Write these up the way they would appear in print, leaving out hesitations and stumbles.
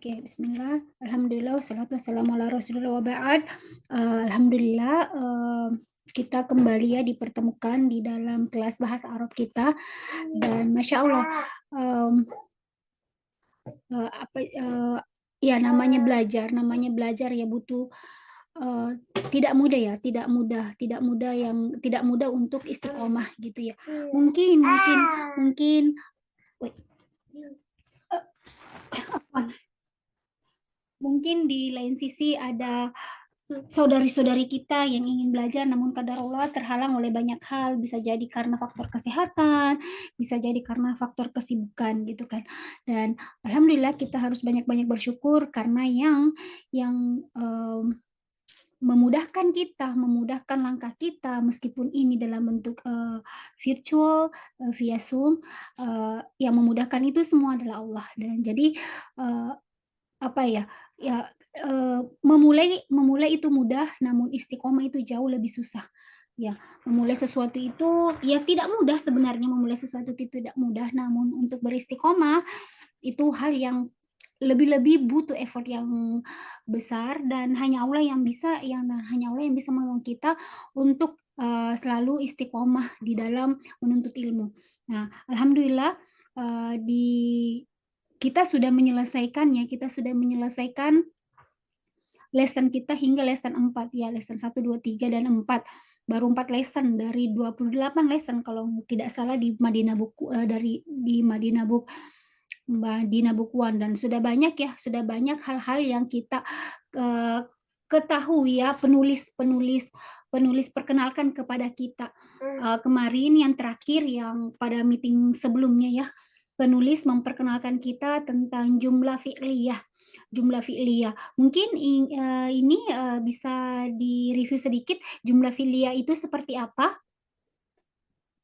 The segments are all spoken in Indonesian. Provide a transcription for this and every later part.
Oke, bismillah. Alhamdulillah wassalatu wassalamu ala Rasulillah wa ba'd. Alhamdulillah, kita kembali ya dipertemukan di dalam kelas bahasa Arab kita dan Masya Allah, mmm, apa, ya namanya belajar ya butuh, eee, tidak mudah ya, tidak mudah untuk istiqomah gitu ya. Mungkin mungkin mungkin wait, afwan. Mungkin di lain sisi ada saudari-saudari kita yang ingin belajar namun qadarullah terhalang oleh banyak hal, bisa jadi karena faktor kesehatan, bisa jadi karena faktor kesibukan gitu kan. Dan alhamdulillah kita harus banyak-banyak bersyukur karena yang memudahkan langkah kita meskipun ini dalam bentuk, virtual, via Zoom, yang memudahkan itu semua adalah Allah dan jadi, eee apa ya, ya, memulai memulai itu mudah, namun istiqomah itu jauh lebih susah. Ya, memulai sesuatu itu ya tidak mudah sebenarnya memulai sesuatu itu tidak mudah, namun untuk beristiqomah itu hal yang lebih-lebih butuh effort yang besar dan hanya Allah yang bisa menolong kita untuk, selalu istiqomah di dalam menuntut ilmu. Nah, alhamdulillah, di kita sudah menyelesaikan lesson kita hingga lesson 4 ya, lesson 1, 2, 3 dan 4. Baru 4 lesson dari 28 lesson kalau tidak salah di Madinah Book, di Madinah Book One dan sudah banyak hal-hal yang kita, eee, ketahui ya, penulis perkenalkan kepada kita. Kemarin yang terakhir yang pada meeting sebelumnya ya, penulis memperkenalkan kita tentang jumlah fi'liyah. Jumlah fi'liyah. Mungkin ini, bisa di-review sedikit jumlah fi'liyah itu seperti apa?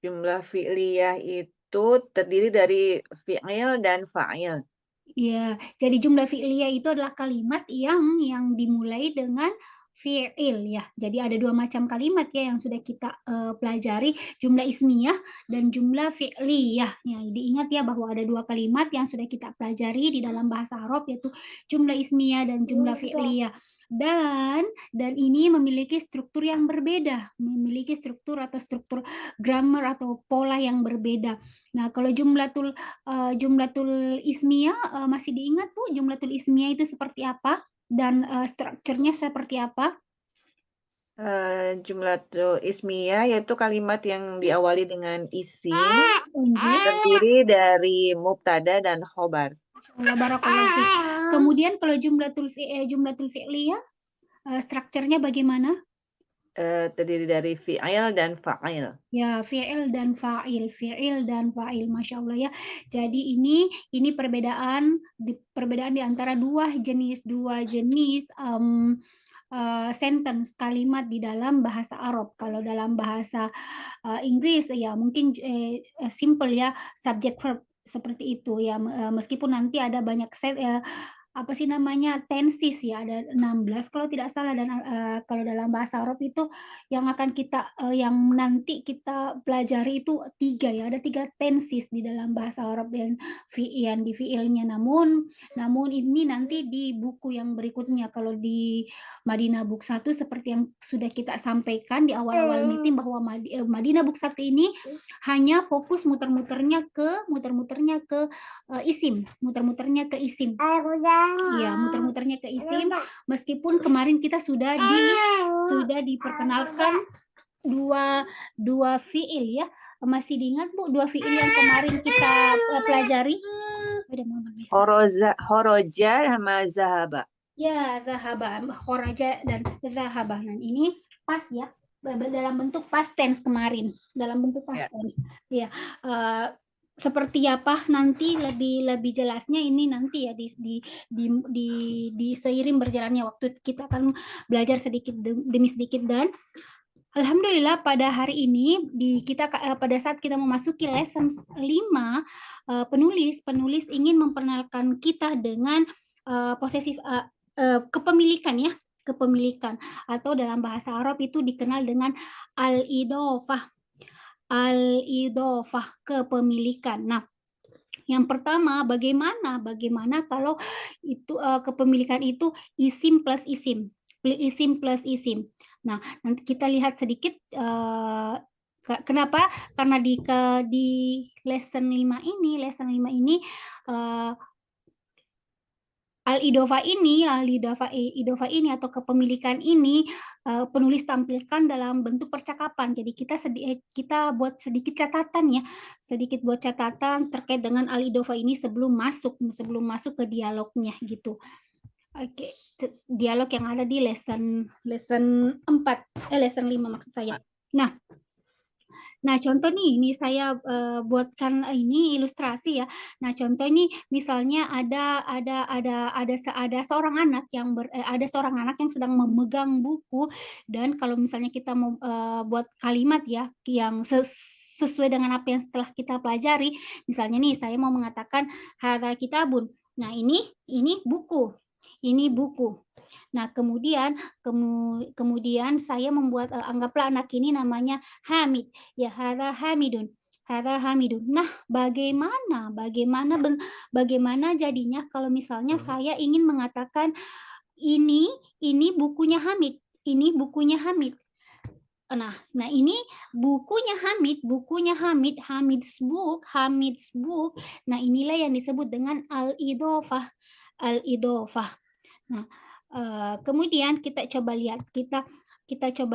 Jumlah fi'liyah itu terdiri dari fi'il dan fa'il. Iya, jadi jumlah fi'liyah itu adalah kalimat yang dimulai dengan fi'il ya. Jadi ada 2 macam kalimat ya yang sudah kita, pelajari, jumlah ismiyah dan jumlah fi'liyah. Ya, diingat ya bahwa ada 2 kalimat yang sudah kita pelajari di dalam bahasa Arab yaitu jumlah ismiyah dan jumlah fi'liyah. Dan ini memiliki struktur yang berbeda, memiliki struktur grammar atau pola yang berbeda. Nah, kalau jumlatul ismiyah, masih diingat Bu, jumlatul ismiyah itu seperti apa? Dan, strukturnya seperti apa? Jumlatul ismiyah yaitu kalimat yang diawali dengan isim, Unjuk. terdiri dari mubtada dan khobar. Masyaallah, barakallahu fiik. Kemudian kalau jumlatul fi'liyah, strukturnya bagaimana? Terdiri dari fi'il dan fa'il. Ya, fi'il dan fa'il, Masya Allah ya. Jadi ini perbedaan di antara dua jenis, sentence, kalimat di dalam bahasa Arab. Kalau dalam bahasa, Inggris ya mungkin simple ya, subject verb, seperti itu ya, meskipun nanti ada banyak apa sih namanya, tenses ya, ada 16 kalau tidak salah dan, kalau dalam bahasa Arab itu yang nanti kita pelajari itu 3 ya, ada 3 tenses di dalam bahasa Arab dan di fiilnya. Namun ini nanti di buku yang berikutnya, kalau di Madinah Book 1 seperti yang sudah kita sampaikan di awal-awal meeting bahwa Madinah Book 1 ini hanya fokus muter-muternya ke isim. Iya, muter-muternya ke isim, meskipun kemarin kita sudah diperkenalkan dua dua fiil ya. Masih diingat Bu, 2 fiil yang kemarin kita, pelajari? Ada mama bisa. Horoja sama zahaba. Ya, zahaba, kharaja dan zahaba. Nah, ini pas ya, dalam bentuk past tense kemarin, dalam bentuk past Ya. tense. Iya, seperti apa nanti lebih lebih jelasnya ini nanti ya di seiring berjalannya waktu kita akan belajar sedikit demi sedikit dan alhamdulillah pada hari ini pada saat kita memasuki lesson 5, penulis ingin memperkenalkan kita dengan, posesif kepemilikan ya, kepemilikan atau dalam bahasa Arab itu dikenal dengan al-idhofah, al-idhofah, kepemilikan. Nah, Yang pertama, bagaimana kalau itu kepemilikan itu isim plus isim, isim plus isim. Nah, nanti kita lihat sedikit kenapa? Karena di lesson 5 ini, eh, al-idofa ini atau kepemilikan ini penulis tampilkan dalam bentuk percakapan. Jadi kita buat sedikit catatan ya, sedikit buat catatan terkait dengan al-idofa ini sebelum masuk ke dialognya gitu. Oke, dialog yang ada di lesson lesson 4, lesson 5 maksud saya. Nah, contoh nih, ini saya buatkan ini ilustrasi ya. Nah, contoh ini misalnya ada seorang anak ada seorang anak yang sedang memegang buku, dan kalau misalnya kita mau buat kalimat ya yang sesuai dengan apa yang setelah kita pelajari, misalnya nih saya mau mengatakan hadza kitabun. Nah, ini buku. Ini buku. Nah, kemudian saya membuat anggaplah anak ini namanya Hamid. Ya, hadza Hamidun. Hadza Hamidun. Nah, bagaimana jadinya kalau misalnya saya ingin mengatakan ini bukunya Hamid. Ini bukunya Hamid. Nah, ini bukunya Hamid, Hamid's book. Nah, inilah yang disebut dengan al-idofah. Al-idofah. Nah, kemudian kita coba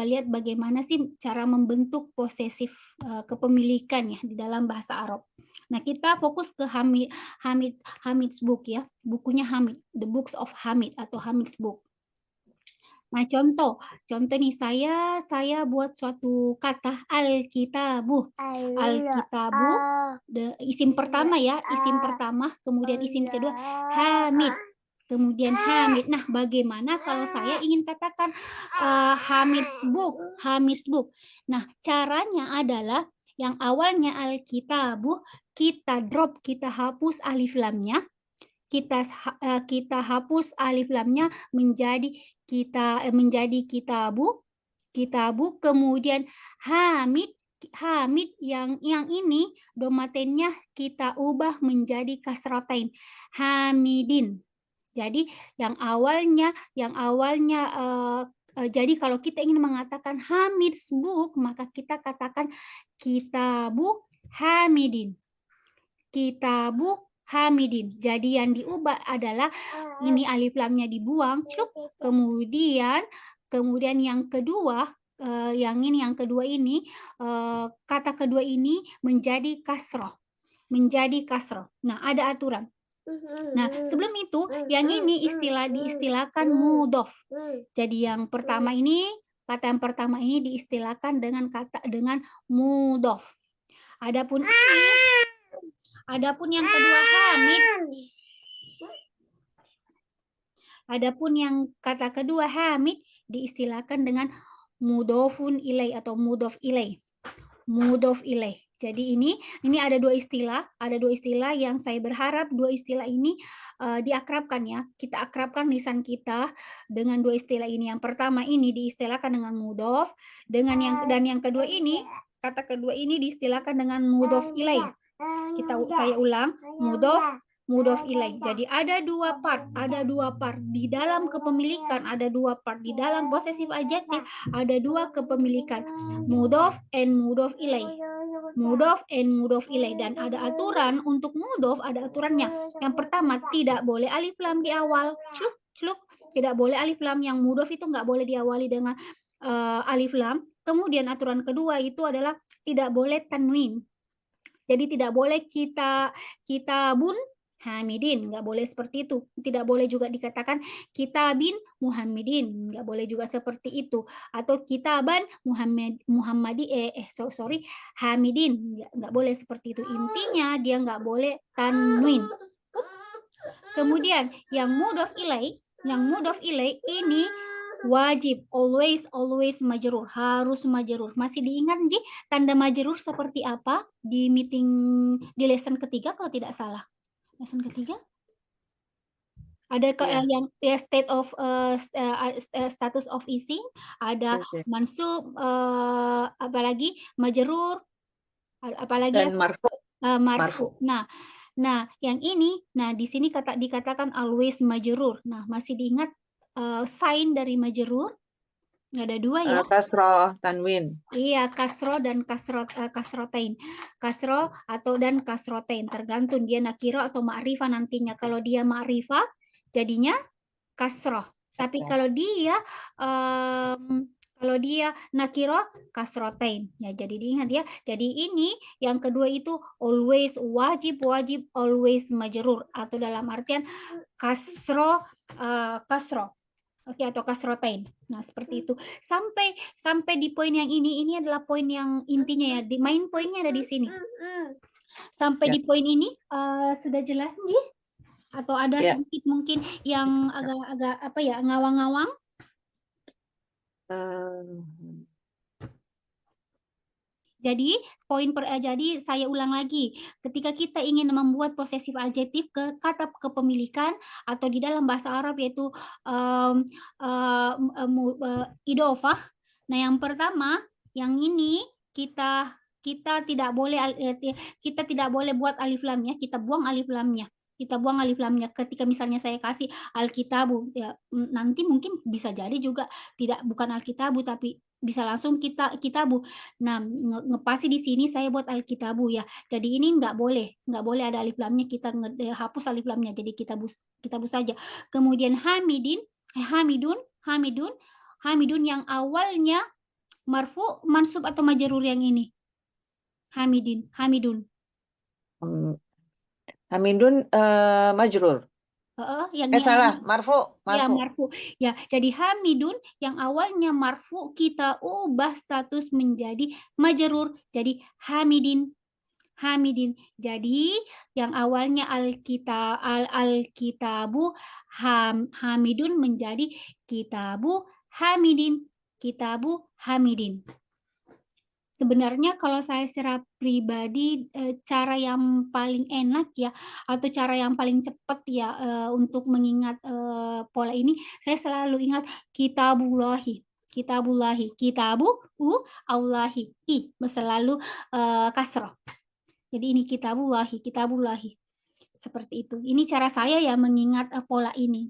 lihat bagaimana sih cara membentuk posesif kepemilikan ya di dalam bahasa Arab. Nah, kita fokus ke Hamid's book ya, bukunya Hamid, the books of Hamid atau Hamid's book. Nah, contoh nih saya buat suatu kata al-kitabu. Al-kitabu, isim pertama ya, isim pertama, kemudian isim kedua Hamid. Kemudian Hamid. Nah, bagaimana kalau saya ingin katakan Hamid's book. Nah, caranya adalah yang awalnya al-kitabu, kita drop, kita hapus alif lamnya. Kita hapus alif lamnya menjadi kitabu, kemudian Hamid yang ini domatennya kita ubah menjadi kasratain, Hamidin. Jadi yang awalnya jadi kalau kita ingin mengatakan Hamid's book, maka kita katakan kitabu Hamidin. Kitabu Hamidin. Jadi yang diubah adalah ini alif lamnya dibuang, kemudian yang kedua yang kedua ini kata kedua ini menjadi kasroh. Nah, ada aturan. Nah, sebelum itu yang ini diistilahkan mudof. Jadi yang pertama ini, kata yang pertama ini diistilahkan dengan mudof. Adapun yang kedua Hamid, kata kedua Hamid diistilahkan dengan mudofun ilai atau mudof ilai. Jadi ini ada dua istilah yang saya berharap dua istilah ini diakrabkan ya. Kita akrabkan lisan kita dengan dua istilah ini. Yang pertama ini diistilahkan dengan mudof, dan yang kedua ini, kata kedua ini diistilahkan dengan mudof ilai. Saya ulang, mudof ilai. Jadi ada dua part di dalam kepemilikan, ada dua part di dalam posesif adjektif, ada dua kepemilikan, mudof and mudof ilai. Dan ada aturan untuk mudof, ada aturannya. Yang pertama, tidak boleh alif lam di awal. Celuk. Tidak boleh alif lam, yang mudof itu nggak boleh diawali dengan alif lam. Kemudian aturan kedua itu adalah tidak boleh tanwin. Jadi tidak boleh kitabun Hamidin, nggak boleh seperti itu. Tidak boleh juga dikatakan kitabin Muhammadin, nggak boleh juga seperti itu. Atau kitaban Hamidin, nggak boleh seperti itu. Intinya dia nggak boleh tanwin. Kemudian yang mudof ilai ini wajib always majrur, harus majrur. Masih diingat Ji tanda majrur seperti apa di lesson ketiga kalau tidak salah. Lesson ketiga ada yang status of ising, ada mansub, apalagi majrur, apalagi dan marfu. Nah, Nah, yang ini, nah di sini dikatakan always majrur. Nah, masih diingat sign dari majrur? Ada dua ya. Kasroh tanwin. Iya, kasro dan kasrotain. Kasro atau dan kasrotain, tergantung dia nakiro atau ma'rifah nantinya. Kalau dia ma'rifah, jadinya kasroh. Tapi Kasroh. kalau dia nakiro, kasrotain. Ya, jadi diingat ya. Jadi ini yang kedua itu always wajib wajib always majrur atau dalam artian kasro kasro. Oke, atau kasrotain. Nah, seperti itu. Sampai sampai di poin yang ini adalah poin yang intinya ya. Di main poinnya ada di sini. Sampai Ya. di poin ini sudah jelas nih? Atau ada Ya. sedikit mungkin yang agak-agak apa ya, ngawang-ngawang? Eh, Jadi saya ulang lagi, ketika kita ingin membuat posesif adjektif ke kata kepemilikan atau di dalam bahasa Arab yaitu idofah. Nah, yang pertama, yang ini kita kita tidak boleh kita tidak boleh buat alif lamnya, kita buang alif lamnya. Kita buang alif lamnya ketika misalnya saya kasih alkitabu ya, nanti mungkin bisa jadi juga bukan alkitabu tapi bisa langsung kitabu. Nah, ngepasi di sini saya buat alkitabu ya. Jadi ini nggak boleh ada alif lamnya, kita hapus alif lamnya. Jadi kitabu saja. Kemudian hamidun, hamidun, hamidun yang awalnya marfu, mansub atau majrur yang ini. Hamidun. hmm, Hamidun majrur. Yang Salah, marfu, ya marfu. marfu. Ya, jadi hamidun yang awalnya marfu kita ubah status menjadi majrur. Jadi hamidin. Hamidin. Jadi yang awalnya alkitabu hamidun menjadi kitabu hamidin. Kitabu hamidin. Sebenarnya kalau saya secara pribadi cara yang paling enak ya atau cara yang paling cepat ya untuk mengingat pola ini saya selalu ingat kitabullahi. Kitabullahi. Kitabu Allahi. Selalu kasroh. Jadi ini kitabullahi, kitabullahi. Seperti itu. Ini cara saya ya mengingat pola ini,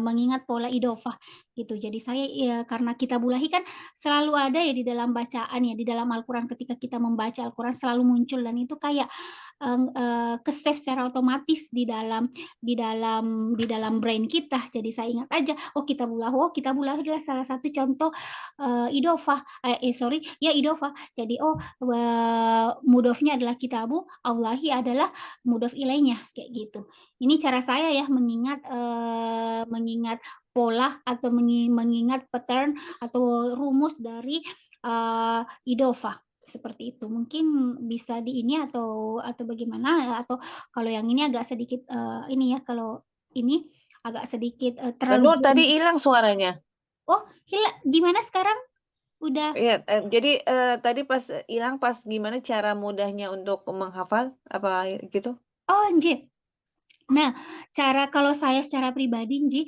mengingat pola idofah gitu. Jadi saya ya karena kitabulahi kan selalu ada ya di dalam bacaan ya, di dalam Al-Qur'an ketika kita membaca Al-Qur'an selalu muncul dan itu kayak ke-save secara otomatis di dalam brain kita. Jadi saya ingat aja, oh kitabullah adalah salah satu contoh idofah. Sorry, ya idofah. Jadi mudofnya adalah kitabu, Allahi adalah mudhof ilaihnya kayak gitu. Ini cara saya ya mengingat pola atau mengingat pattern atau rumus dari idofah seperti itu. Mungkin bisa di ini atau bagaimana atau kalau yang ini agak sedikit ini ya kalau ini agak sedikit terlalu Nur, tadi jauh. hilang suaranya. Oh, gimana sekarang? Udah. Iya, jadi tadi pas hilang pas gimana cara mudahnya untuk menghafal apa gitu? Oh, nggih. Nah, kalau saya secara pribadi Nji,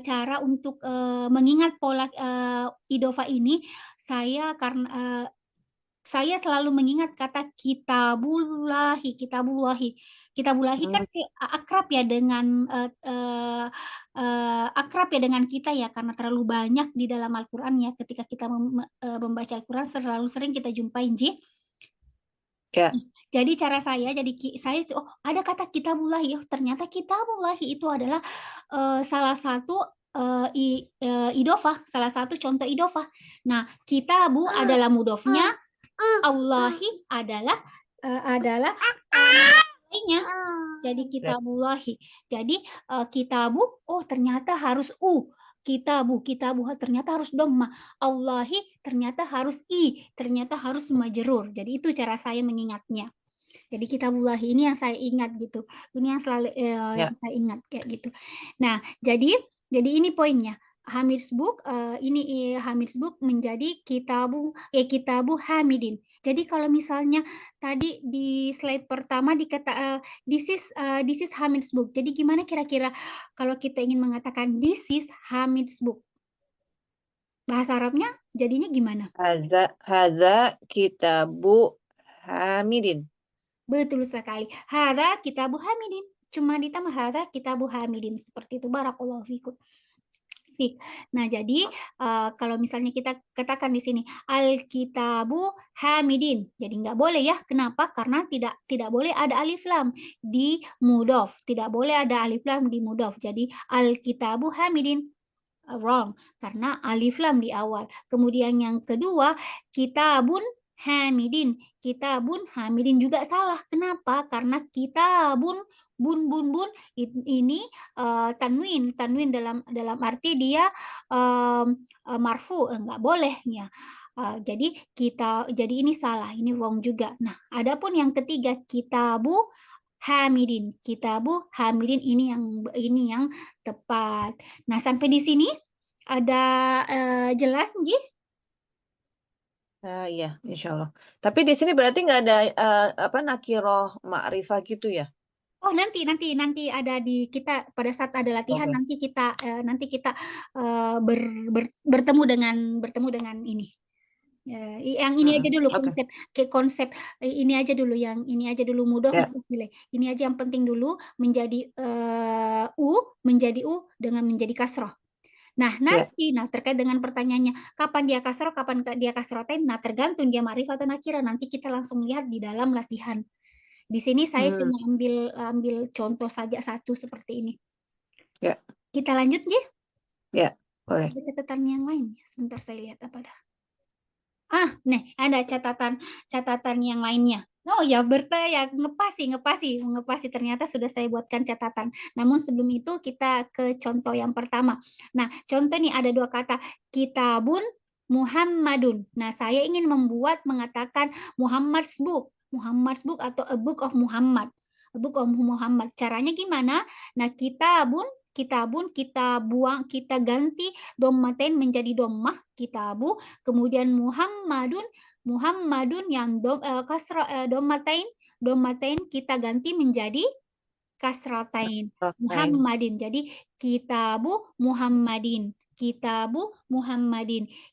cara untuk mengingat pola idofa ini saya selalu mengingat kata kitabullahi, kitabullahi. Kitabullahi kan Hmm, akrab ya dengan akrab ya dengan kita ya karena terlalu banyak di dalam Al-Qur'an ya ketika kita membaca Al-Qur'an terlalu sering kita jumpai Nji. ya. Jadi cara saya oh ada kata kitabullahi, oh ternyata kitabullahi itu adalah salah satu idofah, salah satu contoh idofah. Nah, kitabu adalah mudofnya, Allahi adalah lainnya. Jadi Ya. kitabullahi. Jadi kitabu, oh ternyata harus kitabu ternyata harus dhamma. Allahi ternyata harus ternyata harus majrur. Jadi itu cara saya mengingatnya. Jadi kitabullahi ini yang saya ingat gitu. Ini yang selalu yang Ya. saya ingat kayak gitu. Nah, jadi ini poinnya. Hamidsbuk menjadi kitabu Hamidin. Jadi kalau misalnya tadi di slide pertama dikata this is Hamidsbuk. Jadi gimana kira-kira kalau kita ingin mengatakan this is Hamidsbuk? Bahasa Arabnya jadinya gimana? Haza kitabu Hamidin. Betul sekali. Hadza kitabu Hamidin. Cuma ditambah hadza kitabu Hamidin, seperti itu. Barakallahu fikum. Nah, jadi, kalau misalnya kita katakan di sini, Alkitabu Hamidin, jadi nggak boleh ya, kenapa? Karena tidak boleh ada alif lam di mudhof, tidak boleh ada alif lam di mudhof. Jadi, Alkitabu Hamidin, wrong, karena alif lam di awal. Kemudian yang kedua, Kitabun Hamidin. Kitabun Hamidin juga salah, kenapa? Karena kitabun, bun, ini tanwin dalam arti dia marfu, nggak boleh ya. Jadi ini salah, ini wrong juga. Nah, adapun yang ketiga kitabu Hamidin, kitabu Hamidin ini yang tepat. Nah, sampai di sini ada jelas nggih? Iya, insya Allah. Tapi di sini berarti nggak ada, apa, nakiroh ma'rifah gitu ya? Oh, nanti ada di kita pada saat ada latihan Oke. nanti kita bertemu dengan ini. Yang ini aja Mhm, dulu oke. konsep ini aja dulu, yang ini aja dulu mudhof Ya, mudhof ilaih. Ini aja yang penting dulu menjadi menjadi dengan menjadi kasroh. Nah, ya. terkait dengan pertanyaannya, kapan dia kasroh, kapan dia kasrotain, nah tergantung dia ma'rifah atau nakirah, nanti kita langsung lihat di dalam latihan. Di sini saya Hmm, cuma ambil contoh saja satu seperti ini. ya, Kita lanjut nggih? ya, boleh. Ada catatan yang lain? Sebentar saya lihat apa dah. Nih ada catatan yang lainnya. Oh ya, ya ngepasi, ternyata sudah saya buatkan catatan. Namun sebelum itu kita ke contoh yang pertama. Nah, contoh nih ada dua kata, kitabun Muhammadun. Nah, saya ingin mengatakan Muhammad's book atau a book of Muhammad. A book of Muhammad. Caranya gimana? Nah, kita ganti dommatain menjadi dommah, kitabu. Kemudian Muhammadun yang dommatain kita ganti menjadi kasratain, Rasain. Muhammadin. Jadi kitabu Muhammadin.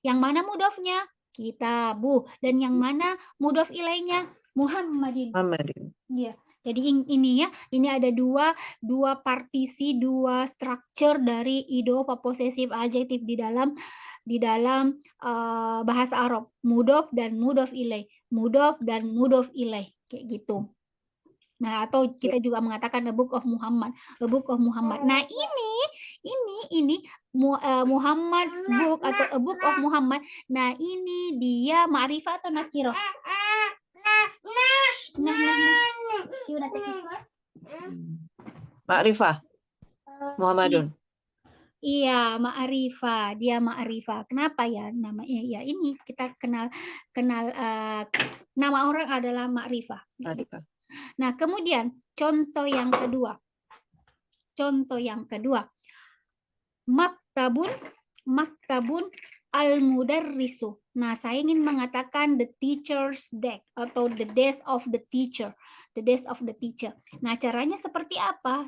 Yang mana mudofnya? Kitabu. Dan yang mana mudof ilainya? Muhammadin. Muhammadin. Iya. Jadi ini ya, ini ada dua partisi, dua structure dari idofah possessive adjective di dalam bahasa Arab, mudof dan mudof ilaih, kayak gitu. Nah, atau Ya, kita juga mengatakan the book of Muhammad, the book of Muhammad. Nah, ini Muhammad's book atau a book of Muhammad. Nah, ini dia ma'rifah atau nakirah? Nah. You wanna take this one? Ma'rifah, Muhammadun. Iya, ma'rifah, dia ma'rifah. Kenapa ya namanya? Ya ini kita kenal nama orang adalah ma'rifah. Ma'rifah. Nah, kemudian contoh yang kedua. Maktabun al-mudarrisu. Nah, saya ingin mengatakan the teacher's desk atau the desk of the teacher. The desk of the teacher. Nah, caranya seperti apa?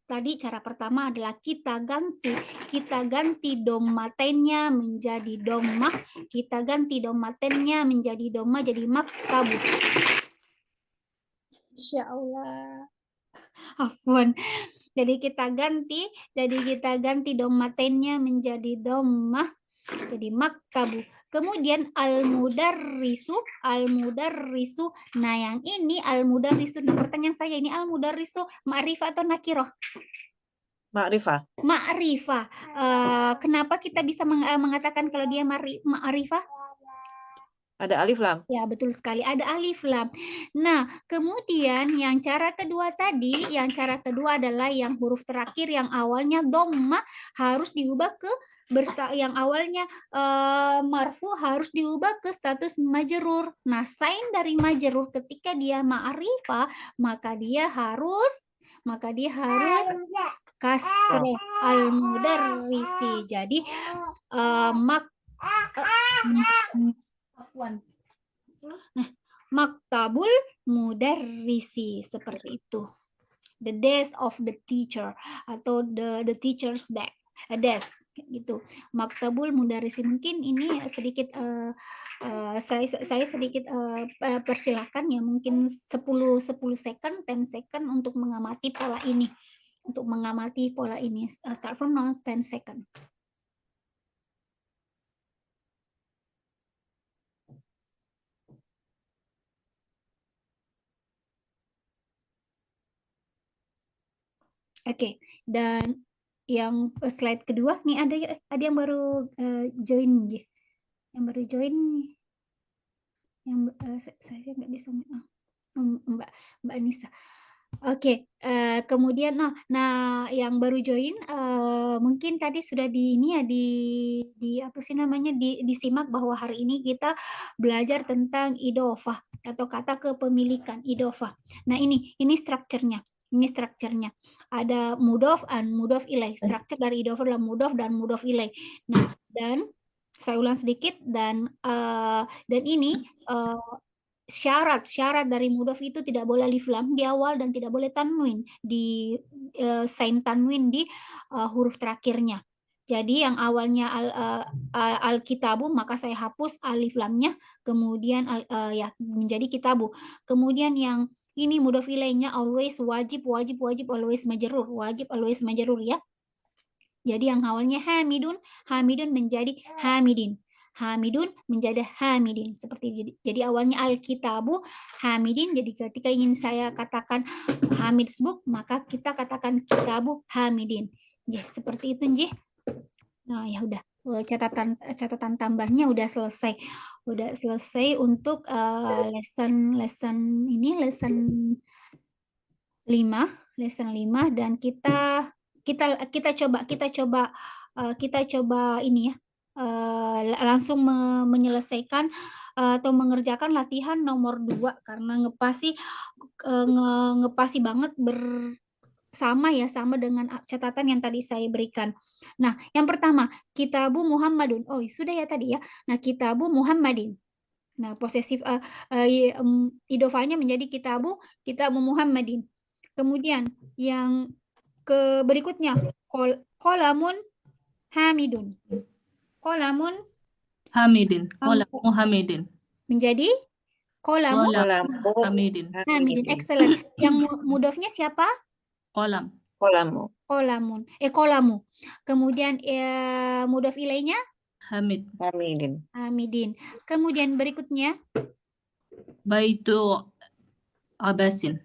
Tadi cara pertama adalah kita ganti dommatennya menjadi dommah, kita ganti dommatennya menjadi dommah, jadi maktabu. Insya Allah. Afwan. Jadi kita ganti dommatennya menjadi dommah, jadi maktabu. Kemudian al-mudarrisu. Nah, yang ini al-mudarrisu. Nah, pertanyaan saya ini al-mudarrisu ma'rifah atau nakirah? Ma'rifah. Ma'rifah. Kenapa kita bisa mengatakan kalau dia ma'rifah? Ada alif lam. Ya, betul sekali. Ada alif lam. Nah, kemudian yang cara kedua adalah yang huruf terakhir yang awalnya dhamma harus diubah ke yang awalnya marfu harus diubah ke status majrur. Nah, sign dari majrur ketika dia ma'rifah, maka dia harus kasroh al-mudarrisi. Jadi afwan. Maktabul mudarrisi, seperti itu. The desk of the teacher atau the teacher's desk. kayak gitu. Maktabul mudarrisin. Mungkin ini sedikit saya sedikit persilahkan ya, mungkin 10 second, 10 second untuk mengamati pola ini. Untuk mengamati pola ini. Start from now, 10 second. Oke, dan yang slide kedua nih ada yang baru join ya. Yang baru join yang saya nggak bisa Mbak Anissa. Oke, kemudian nah yang baru join mungkin tadi sudah di ini ya di apa sih namanya disimak bahwa hari ini kita belajar tentang idofah atau kata kepemilikan idofah. Nah ini strukturnya. Ini strukturnya. Ada mudof and mudof ilai. Struktur dari idofah adalah mudof dan mudof ilai. Nah, dan saya ulang sedikit dan ini syarat dari mudof itu tidak boleh alif lam di awal dan tidak boleh tanwin di sign tanwin di huruf terakhirnya. Jadi yang awalnya al-kitabu maka saya hapus alif lamnya, kemudian ya menjadi kitabu. Kemudian yang ini mudof ilainya always wajib always majrur, wajib always majrur ya. Jadi yang awalnya hamidun menjadi hamidin. Hamidun menjadi hamidin. Seperti jadi awalnya alkitabu hamidin. Jadi ketika ingin saya katakan Hamid's book, maka kita katakan kitabu hamidin. Seperti itu, Njih. Nah, ya udah. Catatan tambahnya udah selesai. Udah selesai untuk lesson 5 dan kita coba ini ya langsung menyelesaikan atau mengerjakan latihan nomor 2 karena ngepasi banget sama dengan catatan yang tadi saya berikan. Nah, yang pertama, kitabu Muhammadun. Oh, sudah ya tadi ya. Nah, kitabu Muhammadin. Nah, posesif idofanya menjadi kitabu Muhammadin. Kemudian yang berikutnya qalamun hamidun. Qalamun Hamidin. Qalamu Hamidin. menjadi qalamun Hamidin. Excellent. Yang mudofnya siapa? Qalam. Qalamun. Qalamu. Kemudian mudof ilainya Hamidin. Kemudian berikutnya Baitu Abbasin.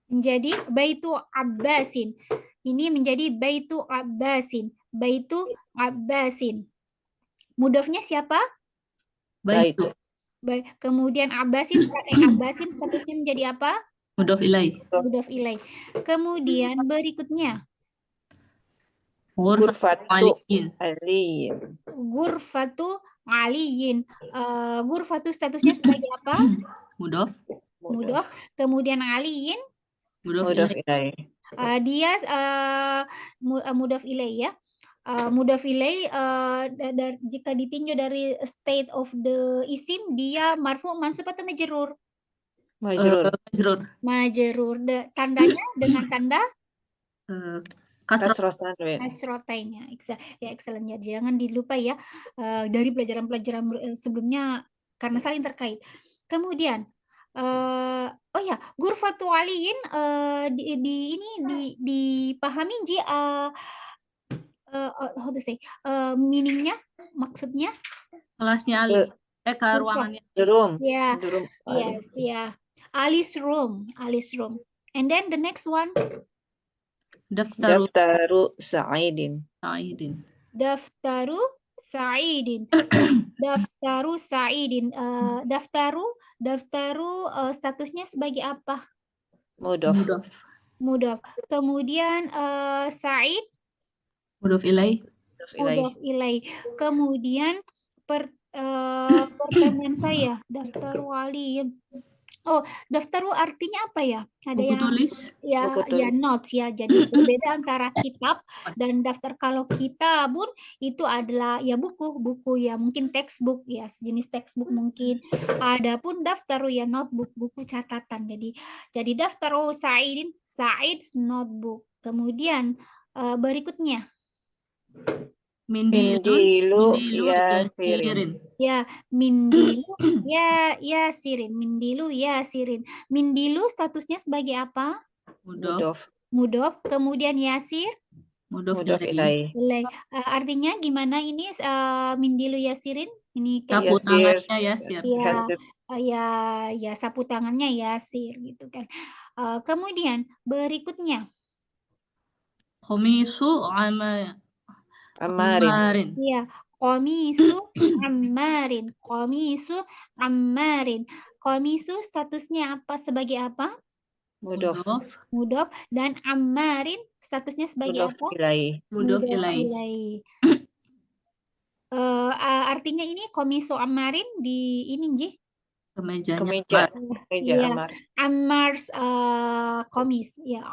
Menjadi Baitu Abbasin. Ini menjadi Baitu Abbasin. Baitu Abbasin. Mudofnya siapa? Baitu. Kemudian Abbasin statusnya menjadi apa? Mudof ilai. Mudof ilai. Kemudian berikutnya Ghurfatu Aliyin. aliyin. Ghurfatu statusnya sebagai apa? Mudof. Kemudian aliyin Mudof ilai. Dia mudof ilai ya. Mudof ilai jika ditinjau dari state of the isim dia marfu mansub atau majrur? Majrur. Tandanya dengan tanda kasrotain ya. Excellent ya. Jangan dilupa ya dari pelajaran-pelajaran sebelumnya karena saling terkait. Kemudian oh ya, ghurfatu aliyin dipahami Ji how to say meaningnya, maksudnya Kelasnya Ali. Ruangannya. Ya. Yes, ya. Ali's room. And then the next one Daftaru Sa'idin. Daftaru Sa'idin. Daftaru statusnya sebagai apa? Mudof. Kemudian Sa'id Mudof ilai. Kemudian pertanyaan saya, daftaru aliyin. Oh, daftaru artinya apa ya? Ada Buku yang tulis. ya notes ya. Jadi berbeda antara kitab dan daftar. Kalau kitabun itu adalah ya buku ya, mungkin textbook ya, sejenis textbook mungkin. Adapun daftaru ya notebook, buku catatan. Jadi daftaru Sa'id's notebook. Kemudian berikutnya Mindilu ya yasirin. sirin. Ya, mindilu ya sirin. Mindilu ya sirin. Mindilu statusnya sebagai apa? Mudof. Mudof. Kemudian yasir Mudof Mudof ilai. ilai. Artinya gimana ini mindilu yasirin? Ini kan Sapu Yasir. tangannya yasir. ya sapu tangannya yasir gitu kan. Kemudian berikutnya Komisu Ammarin. Iya, komisu ammarin. Komisu ammarin. Komisu statusnya apa sebagai apa? Mudof. Mudof. Dan ammarin statusnya sebagai Mudof apa? ilai. Mudof ilai. Artinya ini komisu ammarin di ini Ji. Kemejanya Kemeja. Ammar. Kemeja Iya, Ammar. Ammar's komis ya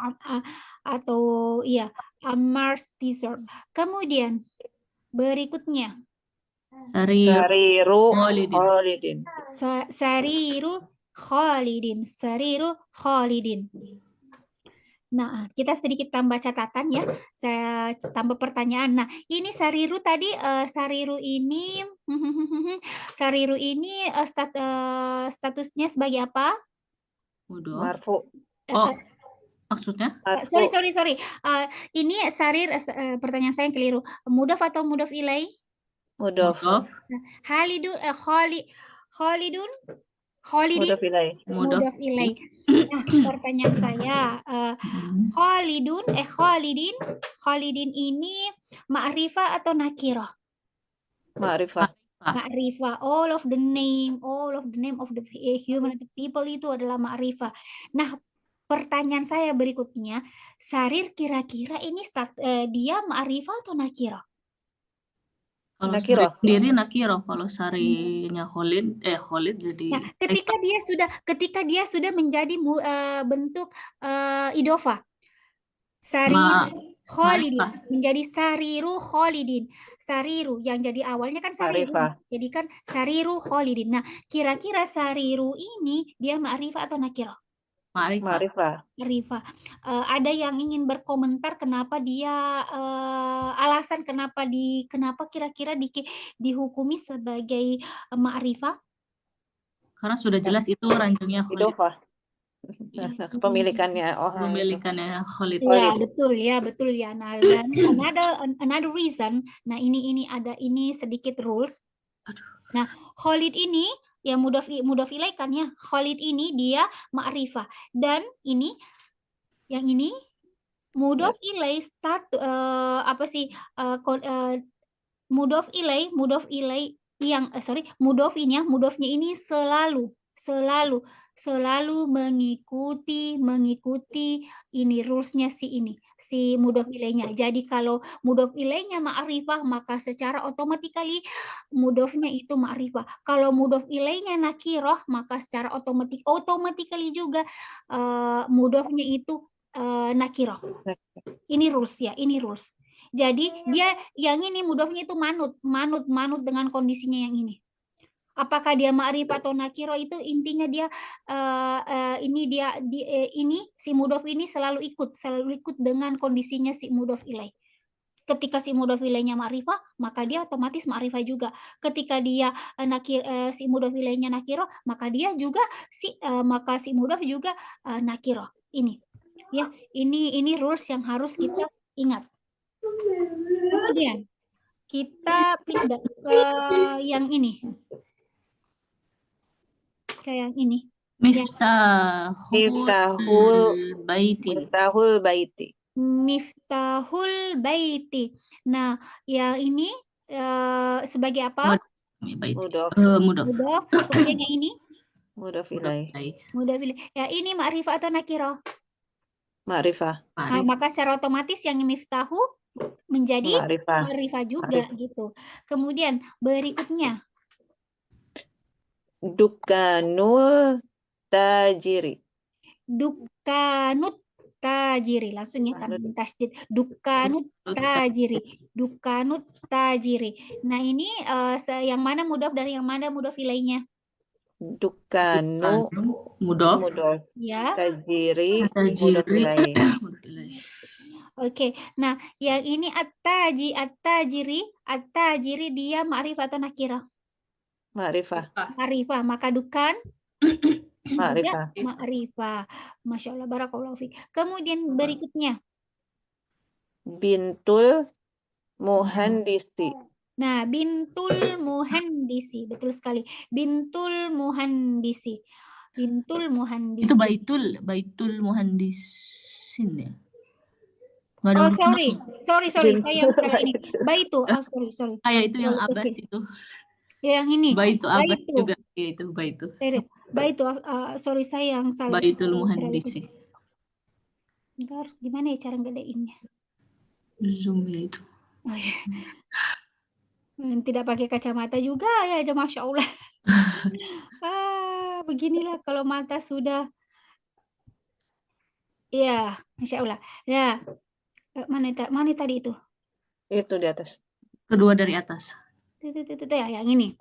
atau iya Ammar's t-shirt. Kemudian berikutnya Sariru Khalidin. Khalidin. Sariru Khalidin. Nah, kita sedikit tambah catatan ya. Saya tambah pertanyaan. Nah, ini Sariru tadi Sariru ini statusnya sebagai apa? Mudof. Marfu. Maksudnya? Sorry. Ini Sarir, pertanyaan saya yang keliru. Mudof atau mudof ilai? Mudof. Khalidun, Khalidin. Mudof ilai. Nah, pertanyaan saya, Khalidin ini ma'rifah atau nakirah? Ma'rifah. Ma'rifah. All of the name of the human people itu adalah ma'rifah. Nah, pertanyaan saya berikutnya, Sarir kira-kira ini dia ma'rifah atau nakirah? Kalau Nakirah. Sari sendiri nakirah, kalau Sarinya Khalid jadi. Nah, ketika dia sudah menjadi bentuk idofah, Khalidin menjadi Sariru Khalidin. Sariru yang jadi awalnya kan Sariru, jadi kan Sariru Khalidin. Nah, kira-kira Sariru ini dia ma'rifah atau nakirah? Ma'rifah. Ada yang ingin berkomentar kenapa dia alasan kenapa kira-kira dihukumi sebagai ma'rifah? Karena sudah jelas itu ranjangnya Khalid. Idofah. Kepemilikannya Khalid. Ya, betul ya. Nah, another reason. Nah, ini sedikit rules. Nah, Khalid ini yang mudof ilai kan ya. Khalid ini dia ma'rifah dan ini yang ini mudof ilai mudof ilai yang mudofnya ini selalu mengikuti ini rulesnya si mudof ilainya. Jadi kalau mudof ilainya ma'rifah maka secara automatically mudofnya itu ma'rifah. Kalau mudof ilainya nakirah maka secara automatically juga mudofnya itu nakirah. Ini rules. Jadi dia yang ini mudofnya itu manut dengan kondisinya yang ini. Apakah dia ma'rifah atau nakiro itu intinya dia ini si mudof ini selalu ikut dengan kondisinya si mudof ilai. Ketika si mudof ilainya ma'rifah, maka dia otomatis ma'rifah juga. Ketika dia si mudof ilainya nakiro, maka dia juga maka si mudof juga nakiro. Ini ya, ini rules yang harus kita ingat. Kemudian kita pindah ke yang ini. Yang ini. Miftahul baiti. Nah, yang ini sebagai apa? Mudof. Kemudian yang ini? Mudof ilai. Ya, ini ma'rifah atau nakirah? Ma'rifah. Nah, maka secara otomatis yang miftahu menjadi ma'rifah juga gitu. Kemudian berikutnya Dukanut tajiri. Langsung ya kan tasydid. Dukanut tajiri. Nah, ini yang mana mudof dan yang mana mudof ilainya? Dukanu mudof. Ya. Tajiri. Mudof ilai. Oke. Nah, yang ini at-tajiri dia ma'rifah atau nakirah? Ma'rifah. Ma'rifah. Maka dukan juga Ma'rifah. ma'rifah. Masya Allah, barakallahu fiik. Kemudian berikutnya. Bintul muhandisi. Nah, bintul muhandisi. Betul sekali. Bintul muhandisi. Bintul Itu muhandisi. baitul muhandisin ya. Nggak ada Oh, huruf sorry. enam. Sorry. Saya yang salah ini. Baitu. Oh, sorry. Kayak itu yang Terlalu Abbas kecil. itu. Yang ini. Baitu Abbas Baitu. juga. Ya, itu baitu. Baitu. Sorry, saya yang salah. Baitul Terlalu muhandisi. kecil. Sebentar, gimana ya cara ngedeinnya? Zoom ya itu. Oh, ya. Tidak pakai kacamata juga ya, aja Masya Allah. Beginilah kalau mata sudah, ya Masya Allah. Nah, mana tadi itu? Itu di atas. Ya, Kedua dari atas. yang ini.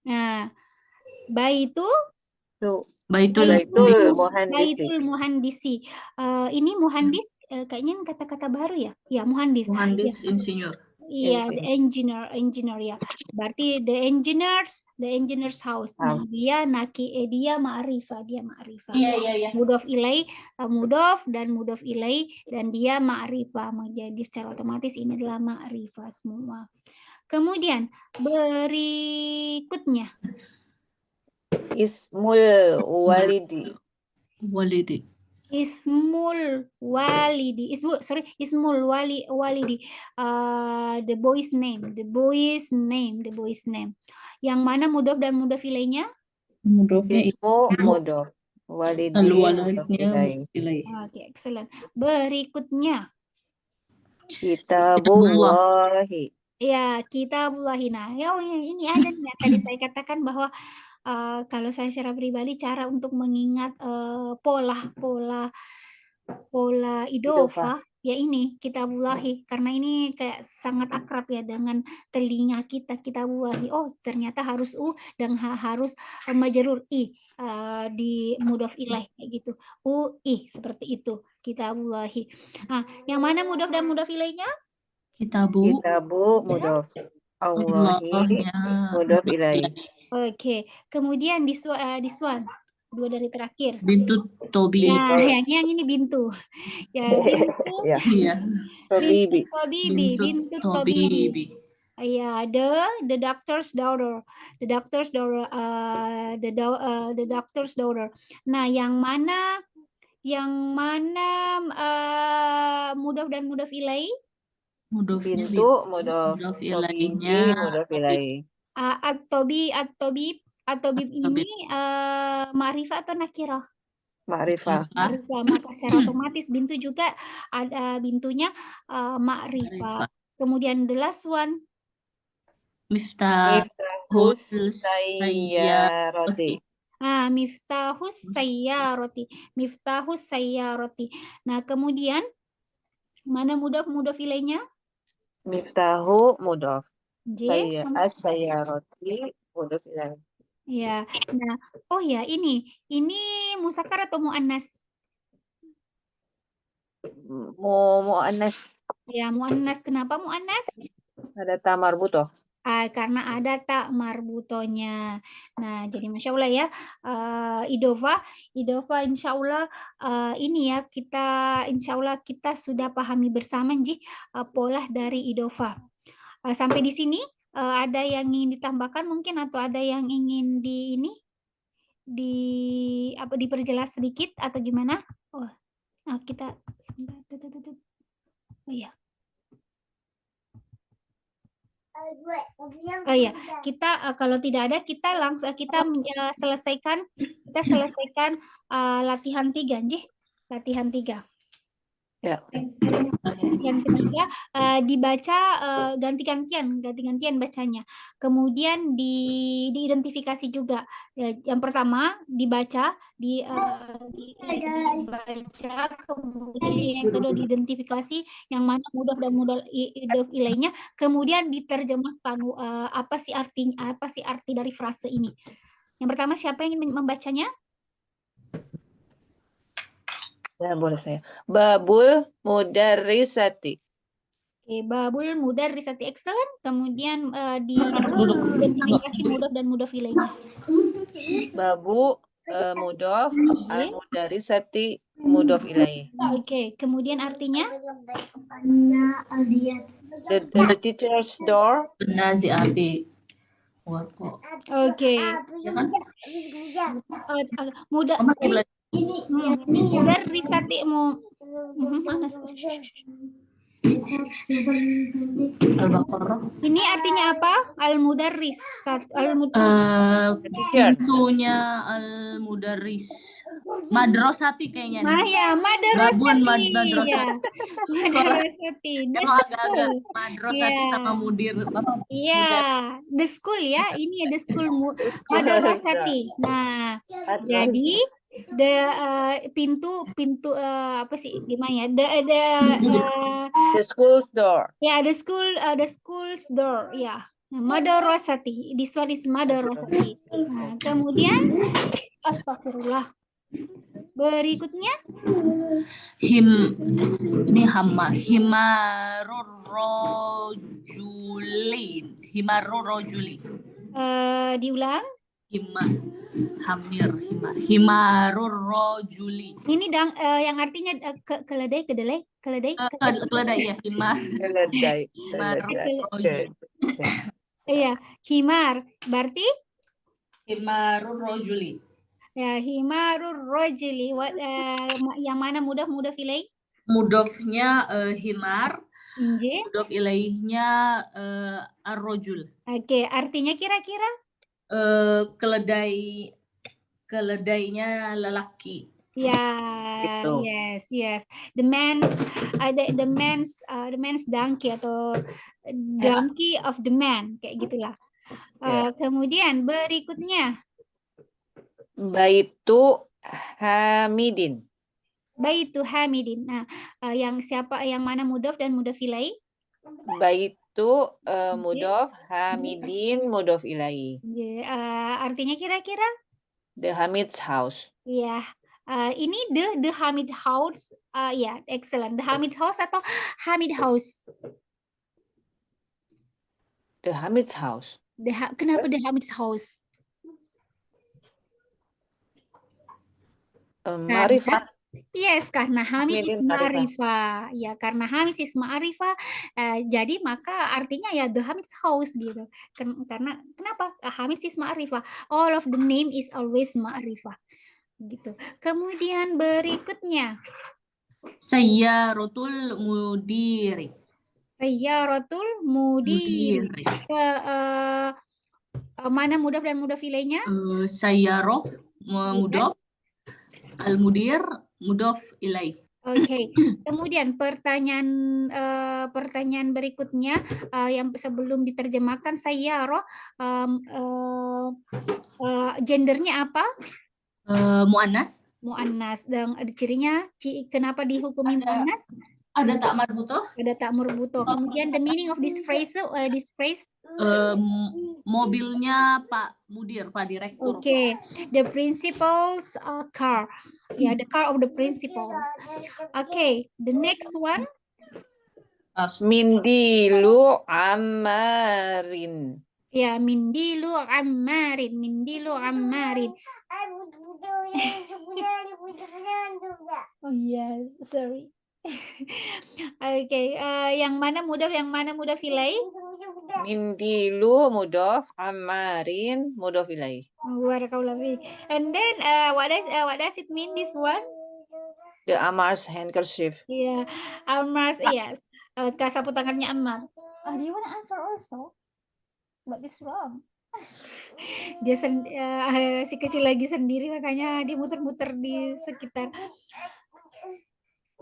Nah, baitul muhandisi. Ini muhandis kayaknya kata-kata baru ya? Ya, muhandis. Muhandis Ya. insinyur. Iya, the engineer ya. Berarti the engineer's house. Nah, dia ma'rifah, Iya. Mudhof ilaih, mudhof ilaih, dan dia ma'rifah. Jadi secara otomatis ini adalah ma'rifah semua. Kemudian berikutnya. Ismul walidi. Ismul walidi. The boy's name. Yang mana mudhof dan mudhof ilaihnya? Mudhofnya Ismu mudhof. Walidi mudhof ilaih. Oke, excellent. Berikutnya. Kitabullahi. Ya, kitabullahi. Nah, ini ada nih yang tadi saya katakan bahwa kalau saya secara pribadi cara untuk mengingat pola idofah ya ini kitabullahi, karena ini kayak sangat akrab ya dengan telinga kita. Kitabullahi, oh ternyata harus dan harus majrur di mudhof ilaih kayak gitu, seperti itu kitabullahi. Nah, yang mana mudhof dan mudhof ilaihnya? Kitabu mudhof. Allahi mudhof ilaih. Oke, kemudian this one, dua dari terakhir. Bintu Tobi. Nah, yang ini bintu. Ya, bintu. Bintu Tobibi. Ya, the doctor's daughter. The doctor's daughter. Nah, yang mana mudhof dan mudhof ilaih? Mudhofnya Bintu mudhof ilaihnya mudhof ilaih. At-tabib ini ma'rifah atau nakirah? Ma'rifah. Maka secara otomatis bintu juga ada bintunya ma'rifah. Kemudian the last one. Miftahus sayyarati. Miftahus sayyarati. Nah, kemudian mana mudhof ilaihnya? Miftahu mudhof. Sayyarati mudhof ilaih. Ya. Nah, oh ya, ini muzakkar atau muannas? Muannas. Ya, muannas. Kenapa muannas? Ada ta marbutoh. Karena ada tak marbutonya. Nah, jadi Masya Allah ya, idofah insya Allah ini ya, insya Allah kita sudah pahami bersama pola dari idofah. Sampai di sini ada yang ingin ditambahkan mungkin, atau ada yang ingin diperjelas sedikit atau gimana? Kita iya. Kita kalau tidak ada kita langsung selesaikan latihan 3, latihan 3. Ya. Latihan ketiga dibaca ganti-gantian bacanya. Kemudian diidentifikasi juga. Yang pertama dibaca, kemudian yang kedua diidentifikasi yang mana mudhof dan mudhof ilaihnya, kemudian diterjemahkan apa sih arti dari frase ini. Yang pertama siapa yang ingin membacanya? Ya, boleh saya. Babul mudarrisati. Oke, babul mudarrisati, excellent. Kemudian di Duduk. identifikasi mudhof dan mudhof ilaihnya. Babu mudhof, Oke. al-mudarrisati mudhof ilaih. Oke, kemudian artinya The teacher's door. Naziati. Warko. oke. Ya kan? Mudah Mama lagi belajar. mudarrisati mana? Al-Baqarah. Ini artinya apa? Al-mudarrisat. Pintunya al-mudarris. Madrasati kayaknya nih. Ya, Gabun madrasati. madrasati. Ya, madrasati. The Emang agak-agak school. madrasati sama mudir. Iya, the school ya. Ini the school madrasati. Nah, jadi pintu apa sih gimana ya? The school's door. Ya, the school's door. Ya. Nah, madrasati. This one is madrasati. Nah, kemudian astagfirullah. Berikutnya ini himarur rojuli. Diulang. Himarur rojuli. Ini yang artinya keledai ya, himar. Keledai. Iya, himar berarti himarur rojuli. ya, himarur rojuli. Yang mana mudhof ilaih? Mudhofnya himar. Nggih. Mudhof ilaihnya ar-rojul. Oke, artinya kira-kira keledainya lelaki. Ya, Gitu. yes. The man's donkey atau donkey of the man, kayak gitulah. Kemudian berikutnya Baitu Hamidin. Baitu Hamidin. Nah, yang mana mudhof dan mudhof ilaih? Baitu mudhof, Hamidin mudhof ilaih. Artinya kira-kira? The Hamid's house. Iya. Ini the Hamid house. Ya, excellent. The Hamid house atau Hamid house? The Hamid's house. Kenapa the Hamid's house? Ma'rifah. Yes, karena Hamid is ma'rifah. Ya, karena Hamid is ma'rifah, jadi maka artinya ya the Hamid's house gitu. Karena kenapa? Hamid is ma'rifah. All of the name is always ma'rifah. Gitu. Kemudian berikutnya Sayyaratul mudiri. Sayyaratul mudiri. Mana mudhof dan mudhof ilaihnya? Sayyarah mudhof. Al-mudir mudhof ilaih. Oke. Kemudian pertanyaan berikutnya yang sebelum diterjemahkan sayyarah, gendernya apa? Muannas. Dan cirinya kenapa dihukumi muannas? Ada tak marbutoh. Kemudian the meaning of this phrase mobilnya Pak Mudir, Pak Direktur. Oke. The principal's car. Ya, the car of the principals. Oke, the next one. Mindilu Ammarin. Ya, mindilu Ammarin. Oh iya, sorry. Oke, yang mana mudhof ilaih? Mindilu mudhof, Ammarin mudhof ilaih. Barakallahu fiik. And then what does it mean, this one? The Ammar's handkerchief. Yeah, Ammar's, yes. Sapu tangannya Ammar. Do you want to answer also? But it's wrong. Dia si kecil lagi sendiri, makanya dia muter-muter di sekitar.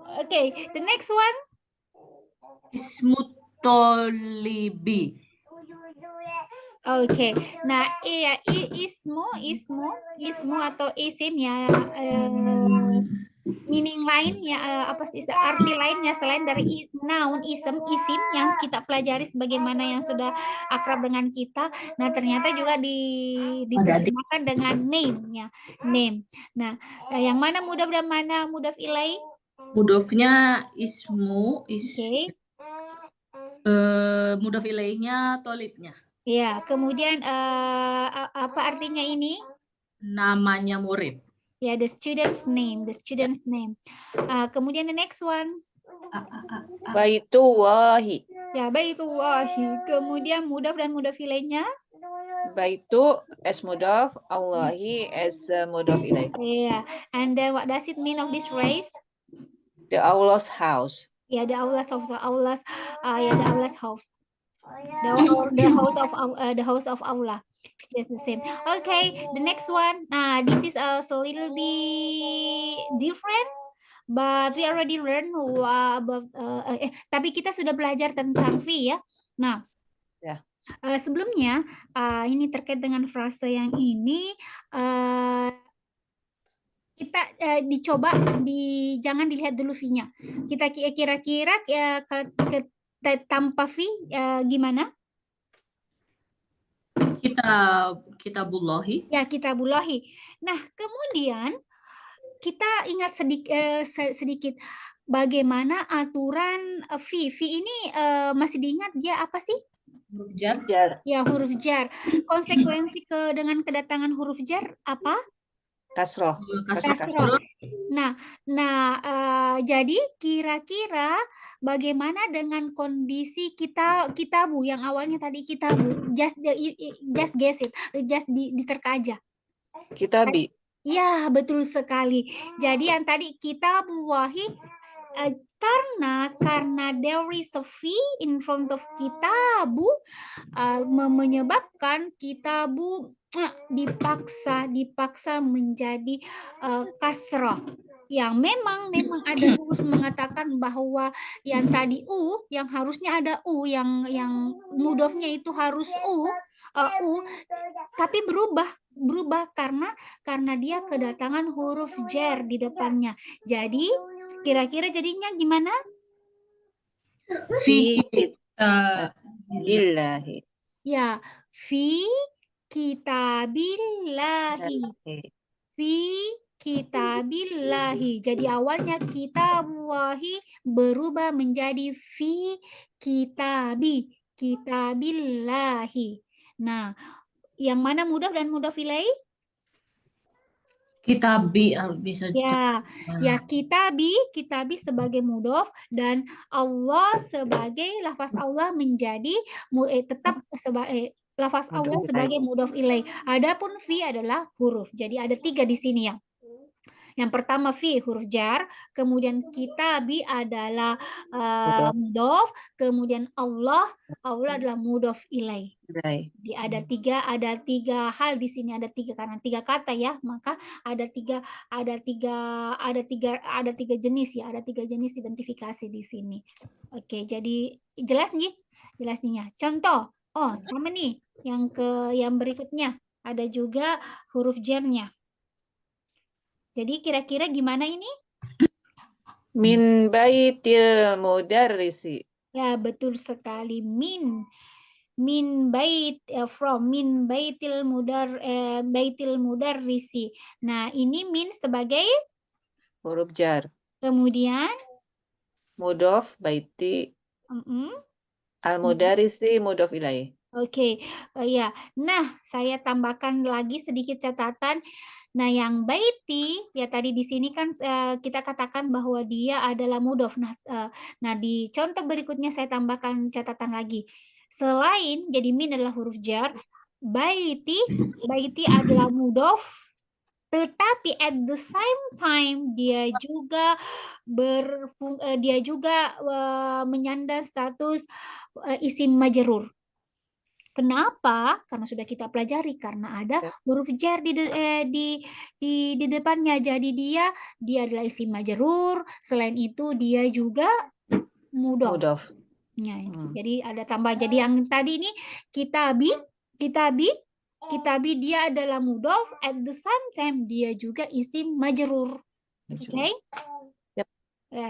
Okay, the next one. Ismut tolibi. Oke, nah iya, ismu atau isim ya, meaning lainnya, apa sih arti lainnya selain dari noun, isim yang kita pelajari sebagaimana yang sudah akrab dengan kita. Nah, ternyata juga Ada adik. diterjemahkan dengan name-nya, name. Nah, yang mana mudhaf dan mana mudhaf ilaih? Mudhofnya ismu, Oke. mudhof ilaihnya tolibnya. Ya, kemudian apa artinya ini? Namanya murid. Ya, the student's name, kemudian the next one. Baitullahi. Ya, baitullahi. Kemudian mudhaf dan mudhaf ilaihnya? Baitu as mudhaf, Allahi as mudhaf ilaih. Yeah. And then what does it mean of this phrase? The Allah's house. Yeah, the Allah's house. The Allah's house. The house of Allah. It's just the same. Okay, the next one. This is also a little bit different, but we already learned about. Tapi kita sudah belajar tentang fi ya. Nah, Ya. Sebelumnya ini terkait dengan frase yang ini. Kita dicoba jangan dilihat dulu fi-nya. Kita kira-kira tanpa fi gimana? Kitabullahi. Ya, kitabullahi. Nah, kemudian kita ingat sedikit bagaimana aturan fi. Fi ini masih diingat dia apa sih? Huruf jar. Ya, huruf jar. Konsekuensi dengan kedatangan huruf jar apa? Kasroh. Kasroh. Nah, jadi kira-kira bagaimana dengan kondisi kitabu yang awalnya tadi kitabu? Just guess it, just diterka aja. Kitabi. Ya, betul sekali. Jadi yang tadi kitabullahi karena there is a fi in front of kitabu menyebabkan kitabu dipaksa menjadi kasrah, yang memang ada rumus mengatakan bahwa yang tadi yang harusnya ada yang mudhofnya itu harus tapi berubah karena dia kedatangan huruf jar di depannya. Jadi kira-kira jadinya gimana? Fi Illahi. Ya, fi kitabillahi. Fi kitabillahi. Jadi awalnya kitabullahi berubah menjadi fi kitabillahi. Nah, yang mana mudhaf dan mudhaf ilaih? Kitabi bisa. Ya, kitabi sebagai mudhaf dan Allah sebagai lafaz Allah menjadi tetap sebagai lafaz Allah sebagai mudhaf ilaih. Adapun fi adalah huruf. Jadi ada 3 di sini ya. Yang pertama fi huruf jar, kemudian kitabi adalah mudhaf, kemudian Allah adalah mudhaf ilaih. Jadi ada tiga hal di sini, ada 3 karena 3 kata ya, maka ada tiga jenis ya, ada 3 jenis identifikasi di sini. Oke, jadi jelas nih? Contoh, sama nih yang berikutnya ada juga huruf jarnya. Jadi kira-kira gimana ini? Min baitil mudarrisi. Ya, betul sekali. Min bait, from min baitil mudarrisi. Nah, ini min sebagai huruf jar. Kemudian mudhaf baiti. Al-mudarrisi mudhaf ilaih. Oke, ya. Nah, saya tambahkan lagi sedikit catatan. Nah, yang baiti ya tadi di sini kan kita katakan bahwa dia adalah mudhaf. Nah, di contoh berikutnya saya tambahkan catatan lagi. Selain jadi min adalah huruf jar, baiti adalah mudhaf, tetapi at the same time dia juga menyandang status isim majrur. Kenapa? Karena sudah kita pelajari, karena ada huruf jar di depannya. Jadi dia adalah isim majrur. Selain itu dia juga mudhaf. Ya, jadi ada tambah. Jadi yang tadi ini kitabi dia adalah mudhaf, at the same time dia juga isim majrur. Okay? Yep.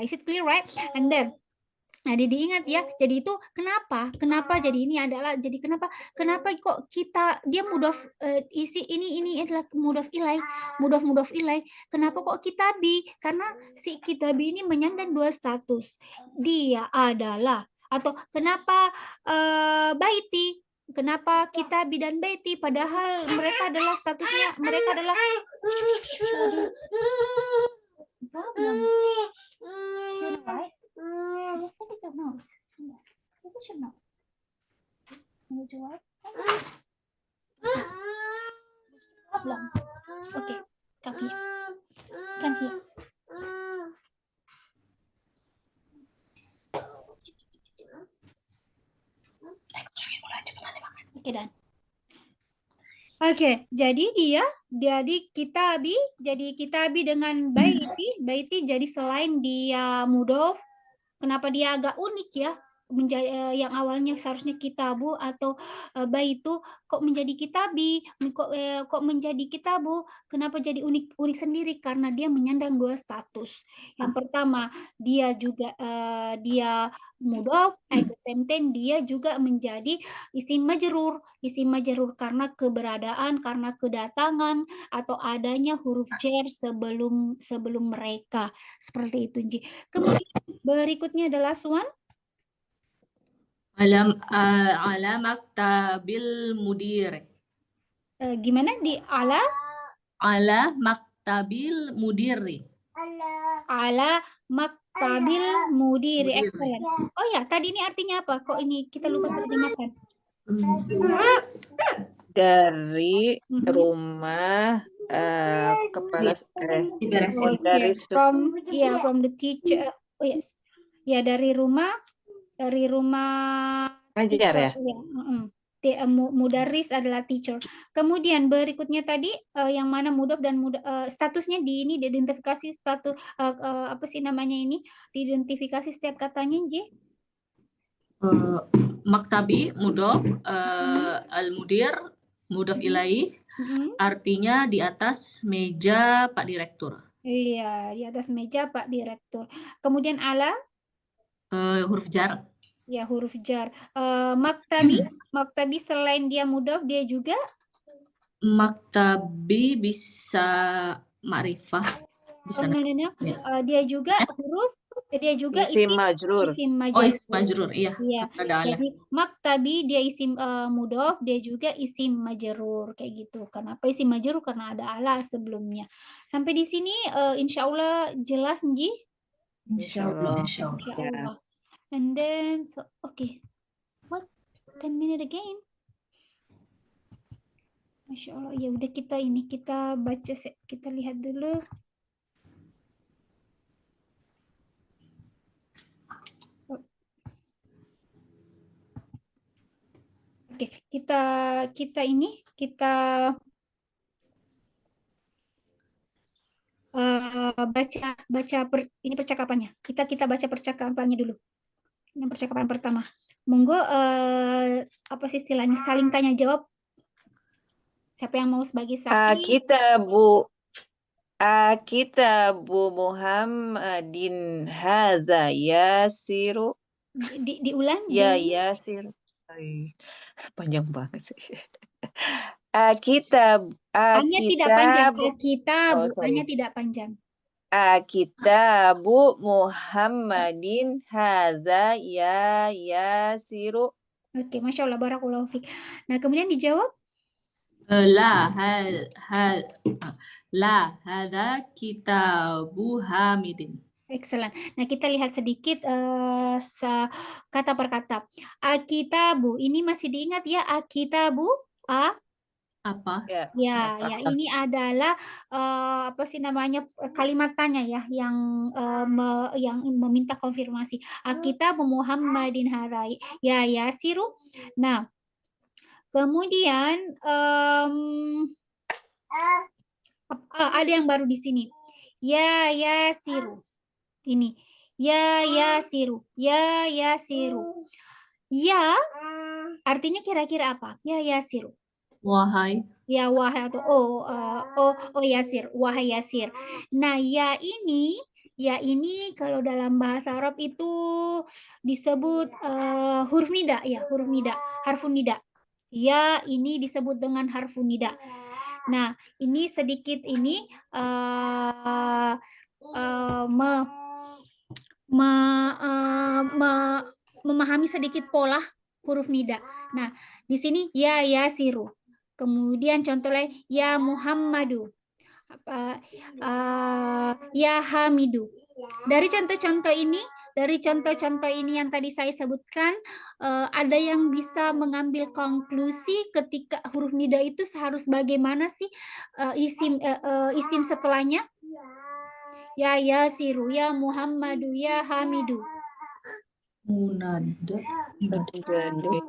Is it clear, right? And then jadi diingat ya. Jadi itu kenapa jadi ini adalah jadi kenapa kok kita dia mudhof isi ini adalah mudhof ilai. Kenapa kok kitabi? Karena si kitabi ini menyandang dua status. Dia adalah atau kenapa baiti? Kenapa kitabi dan baiti padahal mereka adalah statusnya mereka adalah problem. You know, right? Just take your nose. Yeah. Look at your nose. Would you like? Problem. Okay, come here. Come here. Oke, dan. Oke, jadi kitabi dengan baiti jadi selain dia mudhof, kenapa dia agak unik ya? Menjadi yang awalnya seharusnya kitabu atau baitu kok menjadi kitabi, kok menjadi kitabu? Kenapa jadi unik sendiri? Karena dia menyandang dua status. Yang pertama, dia juga dia mudhof, at the same time dia juga menjadi isim majrur karena keberadaan, karena kedatangan atau adanya huruf jar sebelum mereka. Seperti itu, Ji. Kemudian berikutnya adalah Swan. Ala maktabil mudir. Gimana di ala maktabil mudiri. Ala maktabil mudiri. Mudiri. Excellent. Oh ya, tadi ini artinya apa? Kok ini kita lupa terjemahkan? Dari rumah kepala Diberesin. dari From the teacher. Oh yes. Ya, dari rumah ngajar ya. Mudaris adalah teacher. Kemudian berikutnya tadi yang mana mudhof dan statusnya di ini diidentifikasi status apa sih namanya ini? Diidentifikasi setiap katanya, J. Maktabi mudhof, al-mudir mudhof ilaih, artinya di atas meja Pak Direktur. Iya, di atas meja Pak Direktur. Kemudian ala Huruf jar. Ya, huruf jar. Maktabi selain dia mudhof, dia juga Maktabi bisa ma'rifah. Bisa Ya. Dia juga huruf, dia juga isim majrur. Isim majrur, iya. Iya. Jadi maktabi dia isim mudhof, dia juga isim majrur kayak gitu. Kenapa isim majrur? Karena ada ala sebelumnya. Sampai di sini insya Allah jelas, Nji? Insya Allah. And then okay. What? 10 minutes again. Masya Allah. Ya udah kita baca, kita lihat dulu. Oke, kita baca ini percakapannya. Kita baca percakapannya dulu. Yang percakapan pertama. Monggo apa sih istilahnya saling tanya jawab. Siapa yang mau sebagai saksi? Kitabu Muhammadin hadza yasiru. Diulang. Ya, yasir. Panjang banget sih. Kitabu tidak panjang. Hanya tidak panjang. Kitabu Muhammadin hadza yasiru. Oke, Masya Allah, barakallahu fiik. Nah, kemudian dijawab? La hadza kitabu Hamidin. Excellent. Nah, kita lihat sedikit kata per kata. Akitabu, ini masih diingat ya, akitabu apa? Ya, ini adalah apa sih namanya kalimat tanya ya yang meminta konfirmasi. Akitabu Muhammadin Hazai. Ya, yasiru. Nah, kemudian ada yang baru di sini. Ya, yasiru. Ini. Ya, yasiru. Ya, yasiru. Ya, artinya kira-kira apa? Ya, yasiru. Wahai. Ya wahai atau Yasir, wahai Yasir. Nah, ya ini kalau dalam bahasa Arab itu disebut huruf nida ya, huruf nida, harfun nida. Ya ini disebut dengan harfun nida. Nah, ini sedikit ini memahami sedikit pola huruf nida. Nah, di sini ya Yasiru. Kemudian contoh lain ya Muhammadu. Ya Hamidu. Dari contoh-contoh ini yang tadi saya sebutkan, ada yang bisa mengambil konklusi ketika huruf nida itu harus bagaimana sih isim setelahnya? Ya Yasiru, ya Muhammadu, ya Hamidu. Munada. Jadi,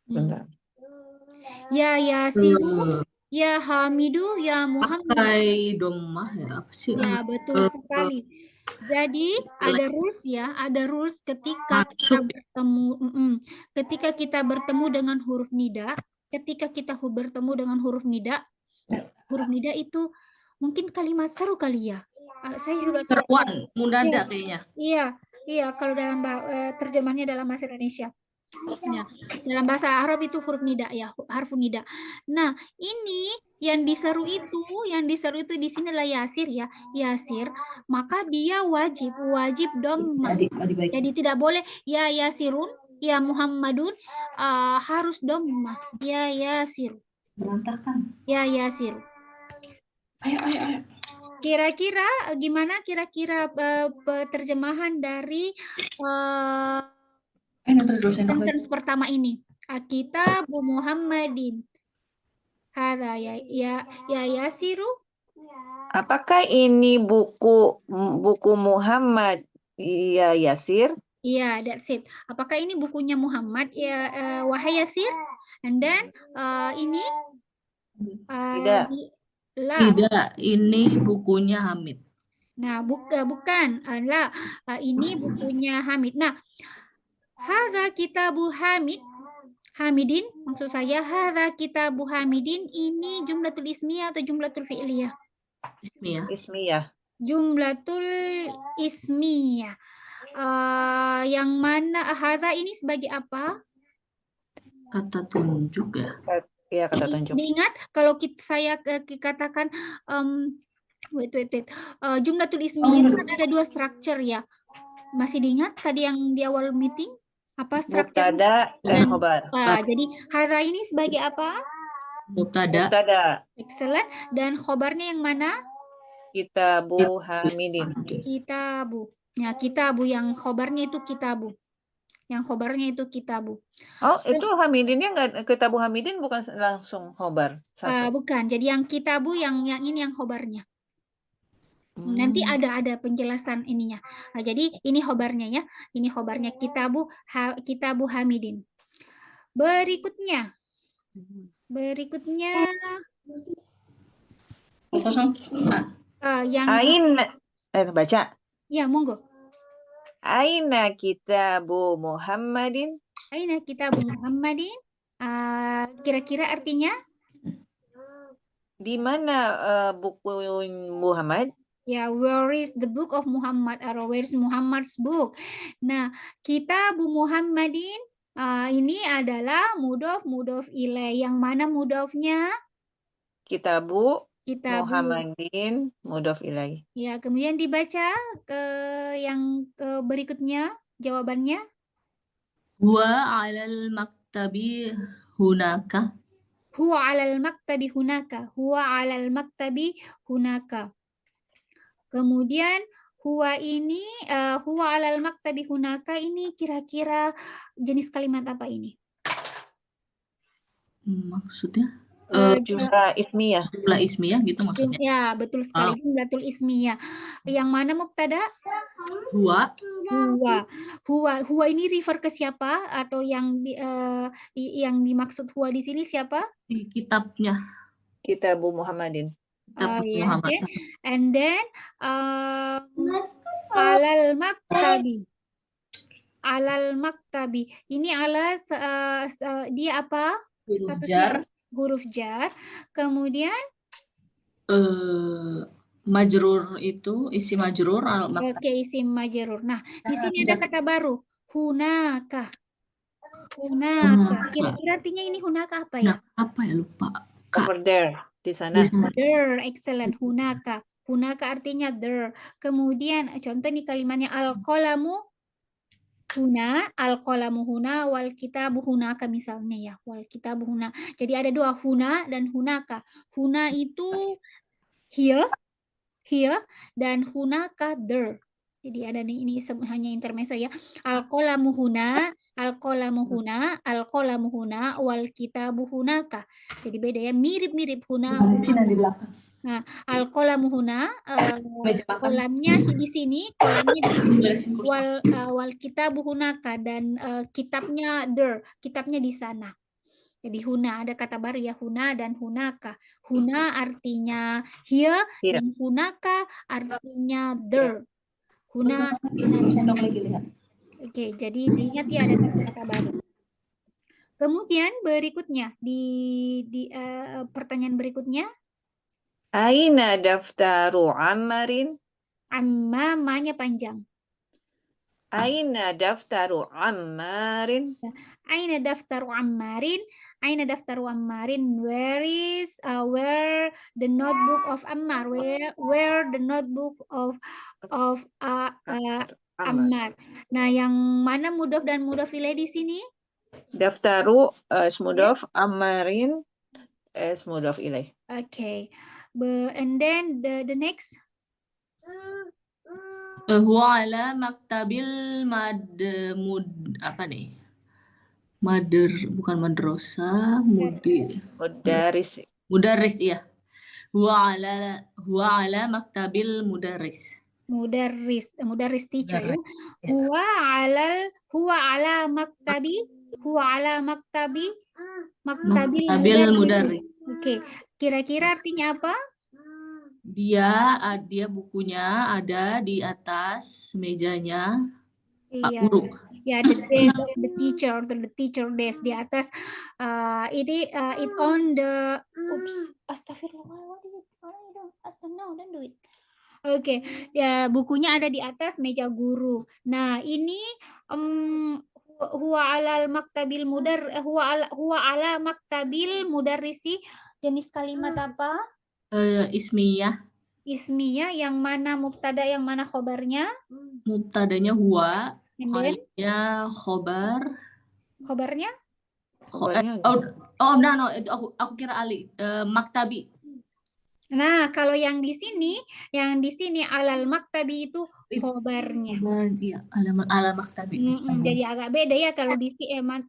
bentar. Ya Yasiru, ya Hamidu, ya Muhammad. Pakai domah ya, apa sih? Ya, betul sekali. Jadi ada rules ketika kita Masuk. bertemu ketika kita bertemu dengan huruf nida, huruf nida itu mungkin kalimat seru kali ya. Saya juga Seruan, munada kayaknya. Iya, kalau dalam terjemahnya dalam bahasa Indonesia. Ya, dalam bahasa Arab itu huruf nida ya, harfun nida. Nah, ini yang diseru itu di sini adalah Yasir ya, Yasir. Maka dia wajib dhammah. Jadi tidak boleh ya Yasirun, ya Muhammadun, harus dhammah. Ya Yasir. Berantakan. Ya Yasir. Ayo. Kira-kira gimana terjemahan dari sentence pertama ini? Kitabu Muhammadin. Hadza ya Yasiru. Apakah ini buku Muhammad ya Yasir? Iya, that's it. Apakah ini bukunya Muhammad ya wahai Yasir? And then ini Tidak. Tidak, ini bukunya Hamid. Nah, bukan. Ini bukunya Hamid. Nah, hadza kitabu Hamidin, maksud saya hadza kitabu Hamidin ini jumlatul ismiyah atau jumlatul fi'liyah? Ismiyah. Jumlatul ismiyah. Yang mana hadza ini sebagai apa? Kata tunjuk ya. Iya, kata tunjuk. Diingat kalau saya katakan wait. Jumlatul ismiyah kan ada dua structure ya. Masih diingat tadi yang di awal meeting? Apa structure? Mubtada dan khobar. Jadi hadza ini sebagai apa? Mubtada. Excellent. Dan khobarnya yang mana? Kitabu Hamidin. Kitabu. Ya, kitabu yang khobarnya itu kitabu. Oh, itu Hamidinnya enggak, Kitabu Hamidin bukan langsung khobar satu. Bukan. Jadi yang kitabu yang ini yang khobarnya. Nanti ada penjelasan ininya. Nah, jadi ini khobarnya ya. Ini khobarnya kitabu Hamidin. Berikutnya. Yang baca. Ya, monggo. Aina kitabu Muhammadin? Aina kitabu Muhammadin? Kira-kira artinya? Di mana buku Muhammad? Ya, where is the book of Muhammad, atau where is Muhammad's book? Nah, kitabu Muhammadin ini adalah mudhof ilaih. Yang mana mudhofnya? Kitabu Muhammadin mudhof ilaih. Ya, kemudian dibaca ke yang berikutnya jawabannya. Huwa 'alal maktabi hunaka. Huwa 'alal maktabi hunaka. Kemudian huwa ini huwa 'alal maktabi hunaka ini kira-kira jenis kalimat apa ini? Maksudnya? Jumlah ismiyah. Jumlah ismiyah gitu maksudnya. Ya, betul sekali. Jumlatul ismiyah. Yang mana mubtada? Huwa. Huwa ini refer ke siapa, atau yang dimaksud huwa di sini siapa? Di kitabnya. Kitabu Muhammadin. Okay. And then alal maktabi. Ini dia apa? huruf statusnya jar, huruf jar. Kemudian majrur itu isi majrur al maktab. oke, isim majrur. Nah, di sini ada kata baru, hunaka. Hunaka. Kira-kira artinya ini hunaka apa ya? Nah, apa ya lupa. Kak, Over there, di di sana. sana. There, excellent. Hunaka. Hunaka artinya there. Kemudian contoh nih kalimatnya al-qalamu huna, al-qalamu huna, wal kitabu hunaka misalnya ya. Wal kitabu huna. Jadi ada dua, huna dan hunaka. Huna itu here, dan hunaka there. Jadi ada nih, ini hanya intermezzo ya. Al-qalamu huna, wal kitabu hunaka. Jadi beda ya, mirip-mirip huna. Bukan di sini di belakang. Nah, al-qalamu huna, Meja makan. kolamnya di sini, kolamnya di sini, Beresin kursi. wal kitabu hunaka, dan kitabnya there, kitabnya di sana. Jadi huna, ada kata baru ya, huna dan hunaka. Huna artinya here, Here. dan hunaka artinya there. Huna. Sendok lagi lihat. Oke, jadi diingat ya ada kata-kata baru. Kemudian berikutnya di pertanyaan berikutnya, Aina daftaru Ammarin? amma-nya panjang. Aina daftaru Ammarin? Aina daftaru Ammarin? Aina daftaru Ammarin? Where is where the notebook of Ammar? Where the notebook of Ammar? Nah, yang mana mudhof dan mudhof ilaih di sini? Daftaru mudhof, Ammarin mudhof ilaih. Okay. And then the next. Huwa ala maktabil apa nih? Bukan madrasah, Mudaris. mudaris ya. Huwa ala maktabil mudaris. Mudaris teacher ya. Ya. Huwa ala maktabil Maktabil mudaris. Oke, kira-kira artinya apa? Dia bukunya ada di atas mejanya Pak Iya, Guru. ya, the desk of the teacher, atau the teacher desk di atas. It on the. Oops, astagfirullah. No, don't do it. Oke, ya, bukunya ada di atas meja guru. Nah, ini huwa ala maktabil mudarrisi, jenis kalimat apa? Ismiyah. Ismiyah, yang mana mubtada, yang mana khobarnya? Mubtadanya huwa, And then halnya khobar. khobarnya? No, itu aku kira Ali. Maktabi. Nah, kalau yang di sini alal maktabi itu khobarnya. Iya, alal maktabi. Jadi agak beda ya kalau di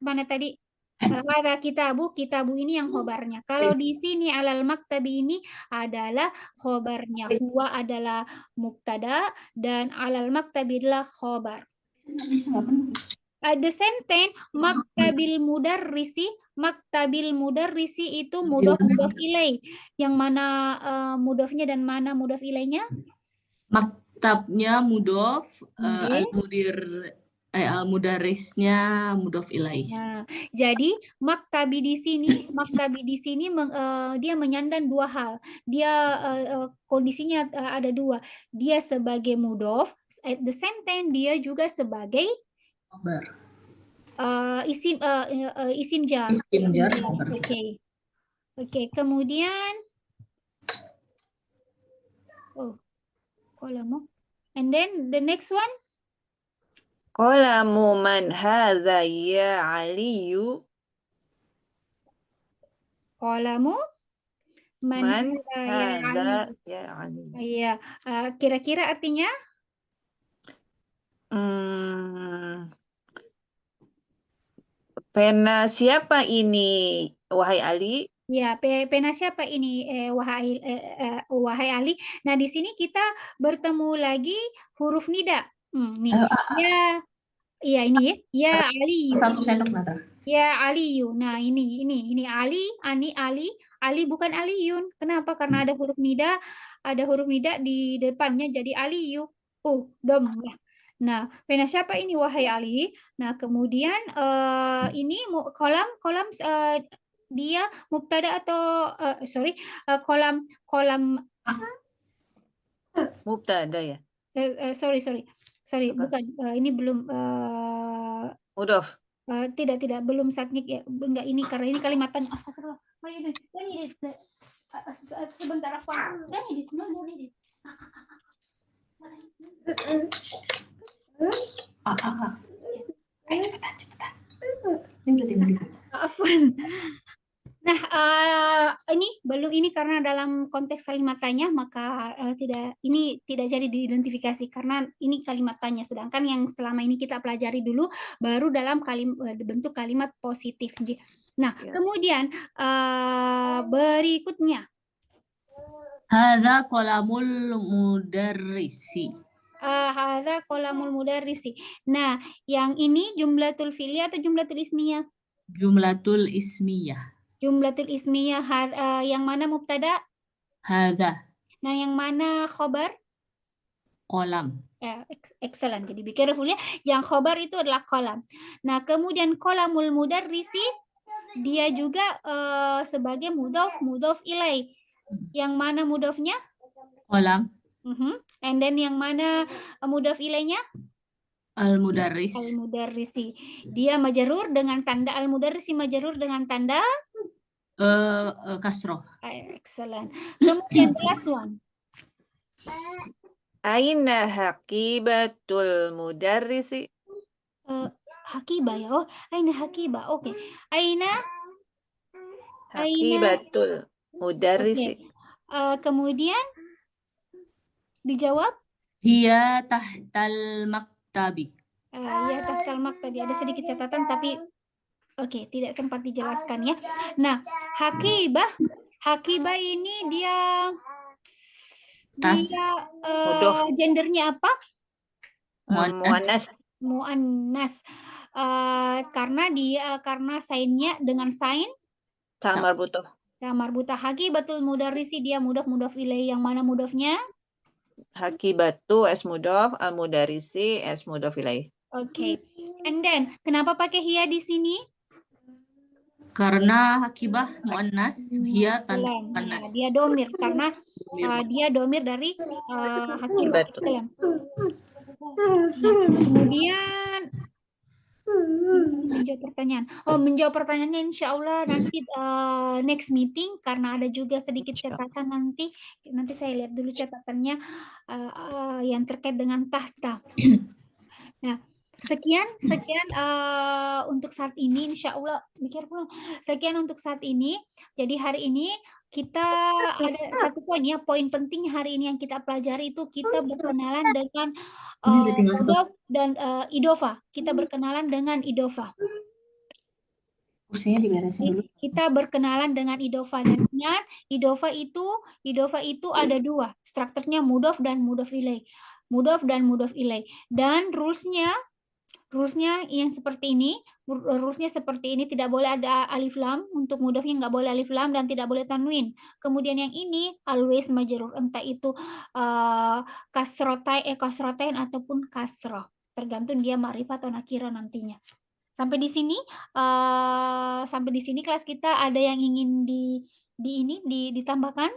mana tadi? Ada kitabu ini yang khobarnya. Kalau di sini alal maktabi ini adalah khobarnya. Huwa adalah mubtada dan alal maktabi adalah khobar. At the same time, maktabil mudarrisi itu mudhof ilaih. Yang mana mudhofnya dan mana mudhof ilaihnya? Maktabnya mudhof, Okay. al-mudarisnya mudhof ilaih. Nah, jadi maktabi di sini dia menyandang dua hal. Dia kondisinya ada dua. Dia sebagai mudhof, at the same time dia juga sebagai Khobar. isim jar. Isim jar. Oke. Kemudian kolamu. And then the next one. Qalamu man hadza ya Aliyu? Qalamu man hadza ya Aliyu? Iya, kira-kira artinya? Pena siapa ini, wahai Ali? Ya, pena siapa ini, wahai Ali? Nah, di sini kita bertemu lagi huruf nida. Nih. Ya, ini ya. Ya Ali. Satu sendok nada. Ya Aliyu. Nah, ini Ali bukan Aliyun. Kenapa? Karena ada huruf nida di depannya jadi Aliyu. Dom. Nah, pena siapa ini, wahai Ali? Nah, kemudian ini kolam dia mubtada atau kolam Mubtada ya? sorry Apa? bukan, ini belum, Mudhof. tidak belum satnik ya, enggak, ini karena ini kalimat tanya. Astagfirullah. Sebentar aku edit. Cepetan. Ini berarti nanti. Afwan. Nah, ini karena dalam konteks kalimat tanya maka tidak jadi diidentifikasi karena ini kalimat tanya, sedangkan yang selama ini kita pelajari dulu baru dalam bentuk kalimat positif. Nah, Ya. kemudian berikutnya Hadza qalamul mudarrisi. hadza qalamul mudarrisi. Nah, yang ini jumlatul fi'liyah atau jumlatul ismiyah? Jumlatul ismiyah. Jumlatul ismiyah, yang mana mubtada? Hadza Nah, yang mana khobar? qalam. Excellent. Jadi be careful ya. Yang khobar itu adalah kolam. Nah, kemudian kolamul mudarrisi dia juga sebagai mudhof ilai. Yang mana mudhofnya? Qalam And then yang mana mudhof ilainya? al-mudarris. Al-mudarrisi. Dia majrur dengan tanda al-mudarrisi, majrur dengan tanda Kasroh. excellent. Kemudian the last one. Aina haqibatul mudarrisi? Hakibah ya. Oh, aina hakibah. Oke. Aina Haqibatul mudarrisi. kemudian dijawab Hiya tahtal maktabi. ya tahtal maktabi. Ada sedikit catatan tapi oke, tidak sempat dijelaskan ya. Nah, hakibah ini dia gendernya apa? Muannas. Karena sainnya dengan sain marbutah. Haqibatul mudarrisi dia mudhof ilaih, yang mana mudhofnya? Haqibatu as mudhof, al mudarrisi as mudhof ilaih. Oke. And then kenapa pakai hiya di sini? Karena hakibah muannas, hiya tanda muannas. Nah, dia domir karena dia domir dari hakibah. Nah, kemudian menjawab pertanyaannya insya Allah nanti next meeting, karena ada juga sedikit catatan nanti saya lihat dulu catatannya yang terkait dengan tahta. Nah, sekian untuk saat ini insya Allah. Sekian untuk saat ini. Jadi hari ini kita ada satu poin penting hari ini yang kita pelajari itu kita berkenalan dengan mudhof dan idhofah. Kita berkenalan dengan idhofah. Kursinya diberesin dulu. Kita berkenalan dengan idhofah, dan ingat idhofah itu ada dua, strukturnya mudhof dan mudhof ilaih. Dan rulesnya yang seperti ini. Rulesnya seperti ini, tidak boleh ada alif lam. Untuk mudhofnya nggak boleh alif lam dan tidak boleh tanwin. Kemudian yang ini always majrur, entah itu kasrotain ataupun kasroh, tergantung dia ma'rifah atau nakirah nantinya. Sampai di sini kelas kita. Ada yang ingin ditambahkan?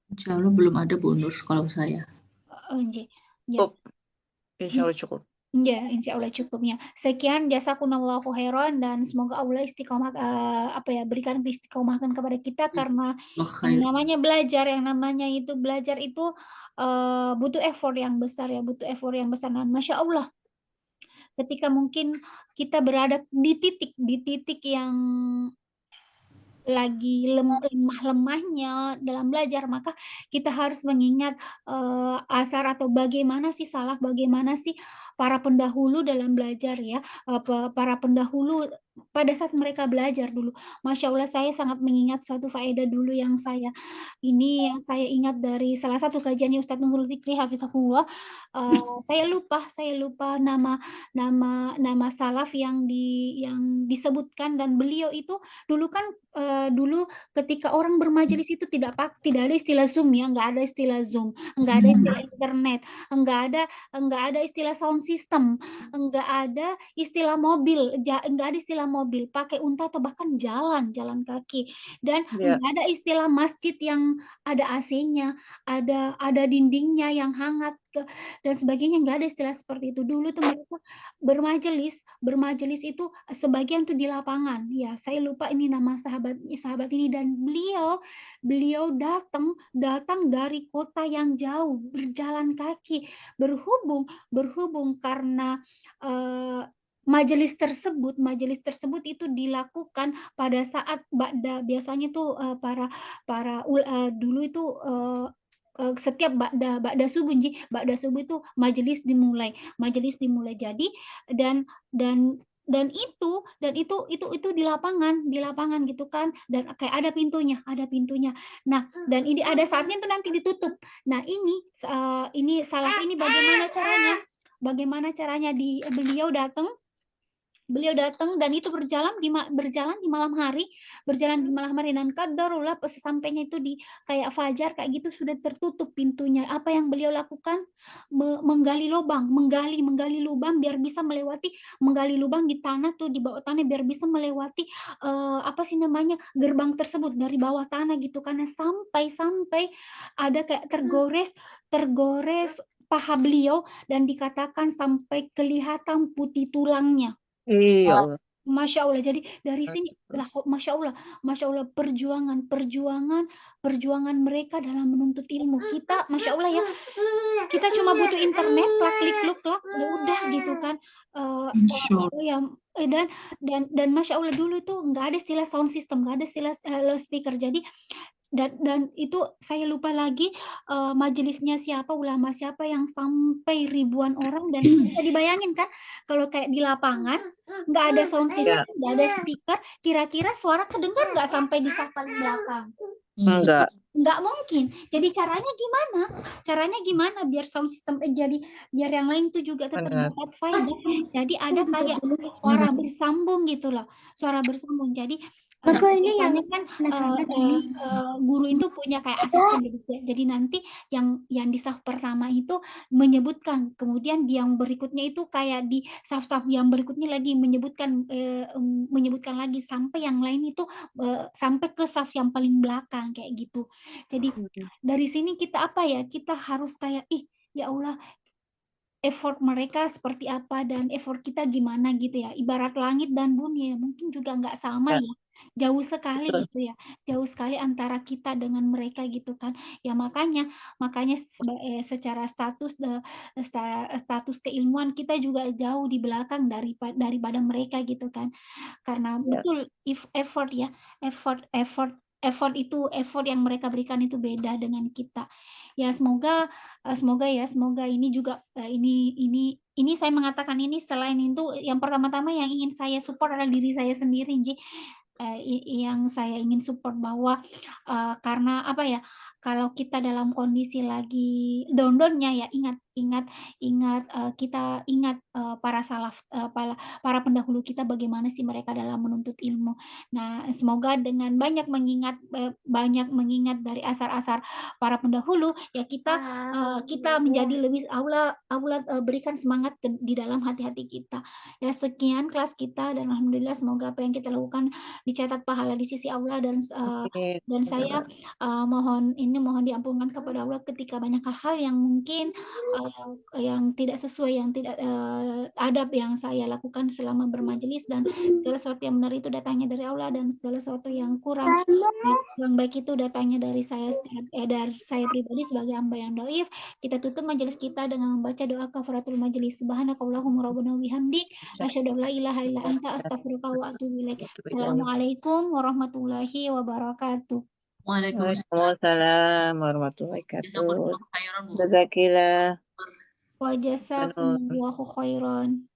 Insya Allah belum ada Bu Nur kalau saya. Insya Allah cukup. Ya, insya Allah cukupnya. Sekian, jazakumullahu khairan, dan semoga Allah istiqomah berikan istiqomahan kepada kita, karena yang namanya belajar itu butuh effort yang besar ya, Dan masya Allah, ketika mungkin kita berada di titik yang lagi lemah-lemahnya dalam belajar, maka kita harus mengingat asar atau bagaimana sih para pendahulu dalam belajar ya, para pendahulu pada saat mereka belajar dulu. Masya Allah, saya sangat mengingat suatu faedah dulu yang saya ingat dari salah satu kajiannya Ustadz Nurul Zikri hafizahullah. Saya lupa nama salaf yang disebutkan, dan beliau itu dulu kan dulu ketika orang bermajelis itu tidak ada istilah Zoom ya, nggak ada istilah Zoom, nggak ada istilah internet, nggak ada istilah sound system, nggak ada istilah mobil, nggak ada istilah mobil, pakai unta atau bahkan jalan kaki. Dan Ya. nggak ada istilah masjid yang ada AC-nya, ada dindingnya yang hangat dan sebagainya, nggak ada istilah seperti itu. Dulu tuh mereka bermajelis itu sebagian tuh di lapangan. Ya, saya lupa ini nama sahabat ini, dan beliau datang dari kota yang jauh, berjalan kaki, berhubung karena majelis tersebut itu dilakukan pada saat biasanya tuh dulu itu setiap ba'da subuh itu majelis dimulai. Jadi dan dan dan itu di lapangan gitu kan, dan kayak ada pintunya. Nah, dan ini ada saatnya itu nanti ditutup. Nah, ini salah ini bagaimana caranya beliau datang dan itu berjalan di malam hari, dan qadarullah pas sampainya itu di kayak fajar kayak gitu sudah tertutup pintunya. Apa yang beliau lakukan? Menggali lubang biar bisa menggali lubang di tanah tuh, di bawah tanah, biar bisa melewati apa sih namanya, gerbang tersebut dari bawah tanah gitu, karena sampai ada kayak tergores paha beliau, dan dikatakan sampai kelihatan putih tulangnya. Iya Allah. Masya Allah. Jadi dari sini Masya Allah, perjuangan mereka dalam menuntut ilmu. Kita Masya Allah ya, kita cuma butuh internet, klik, udah gitu kan. Insya Ya, dan Masya Allah, dulu itu nggak ada istilah sound system, nggak ada istilah loudspeaker. Jadi dan itu saya lupa lagi majelisnya siapa, ulama siapa yang sampai ribuan orang, dan bisa dibayangin kan kalau kayak di lapangan nggak ada sound system, nggak ada speaker, kira-kira suara kedengar nggak sampai di saf paling belakang? Nggak mungkin. Jadi caranya gimana biar sound system biar yang lain itu juga tetap dapat faedah. Jadi ada kayak suara bersambung gitu loh, jadi biasanya kan guru itu punya kayak asisten gitu ya. Jadi nanti yang di saf pertama itu menyebutkan, kemudian yang berikutnya itu kayak di saf-saf yang berikutnya lagi menyebutkan lagi sampai yang lain itu sampai ke saf yang paling belakang kayak gitu. Jadi dari sini kita kita harus kayak ya Allah, effort mereka seperti apa dan effort kita gimana gitu ya. Ibarat langit dan bumi ya, mungkin juga nggak sama ya. Jauh sekali gitu ya. Jauh sekali antara kita dengan mereka gitu kan. Ya makanya secara status keilmuan kita juga jauh di belakang daripada mereka gitu kan. Karena betul effort yang mereka berikan itu beda dengan kita. Ya semoga ini juga ini saya mengatakan ini, selain itu yang pertama-tama yang ingin saya support adalah diri saya sendiri, yang saya ingin support bahwa karena apa ya, kalau kita dalam kondisi lagi down-down-nya ya kita ingat para salaf, para pendahulu kita bagaimana sih mereka dalam menuntut ilmu. Nah, semoga dengan banyak mengingat dari asar-asar para pendahulu ya kita menjadi lebih Allah berikan semangat di dalam hati-hati kita. Ya sekian kelas kita, dan alhamdulillah semoga apa yang kita lakukan dicatat pahala di sisi Allah, dan saya mohon diampunkan kepada Allah ketika banyak hal yang mungkin yang tidak sesuai, yang tidak adab yang saya lakukan selama bermajelis, dan segala sesuatu yang benar itu datangnya dari Allah, dan segala sesuatu yang kurang baik itu datangnya dari saya dari saya pribadi sebagai hamba yang dhaif. Kita tutup majelis kita dengan membaca doa kafaratul majelis. Subhanakallahumma rabbana wa bihamdik asyhadu an la ilaha illa anta astaghfiruka wa atubu ilaik. Assalamualaikum warahmatullahi wabarakatuh. Waalaikumsalam warahmatullahi wabarakatuh. Jazakumullah khairan, Bu. Jazakillah. Wa jazakumullahu khairan.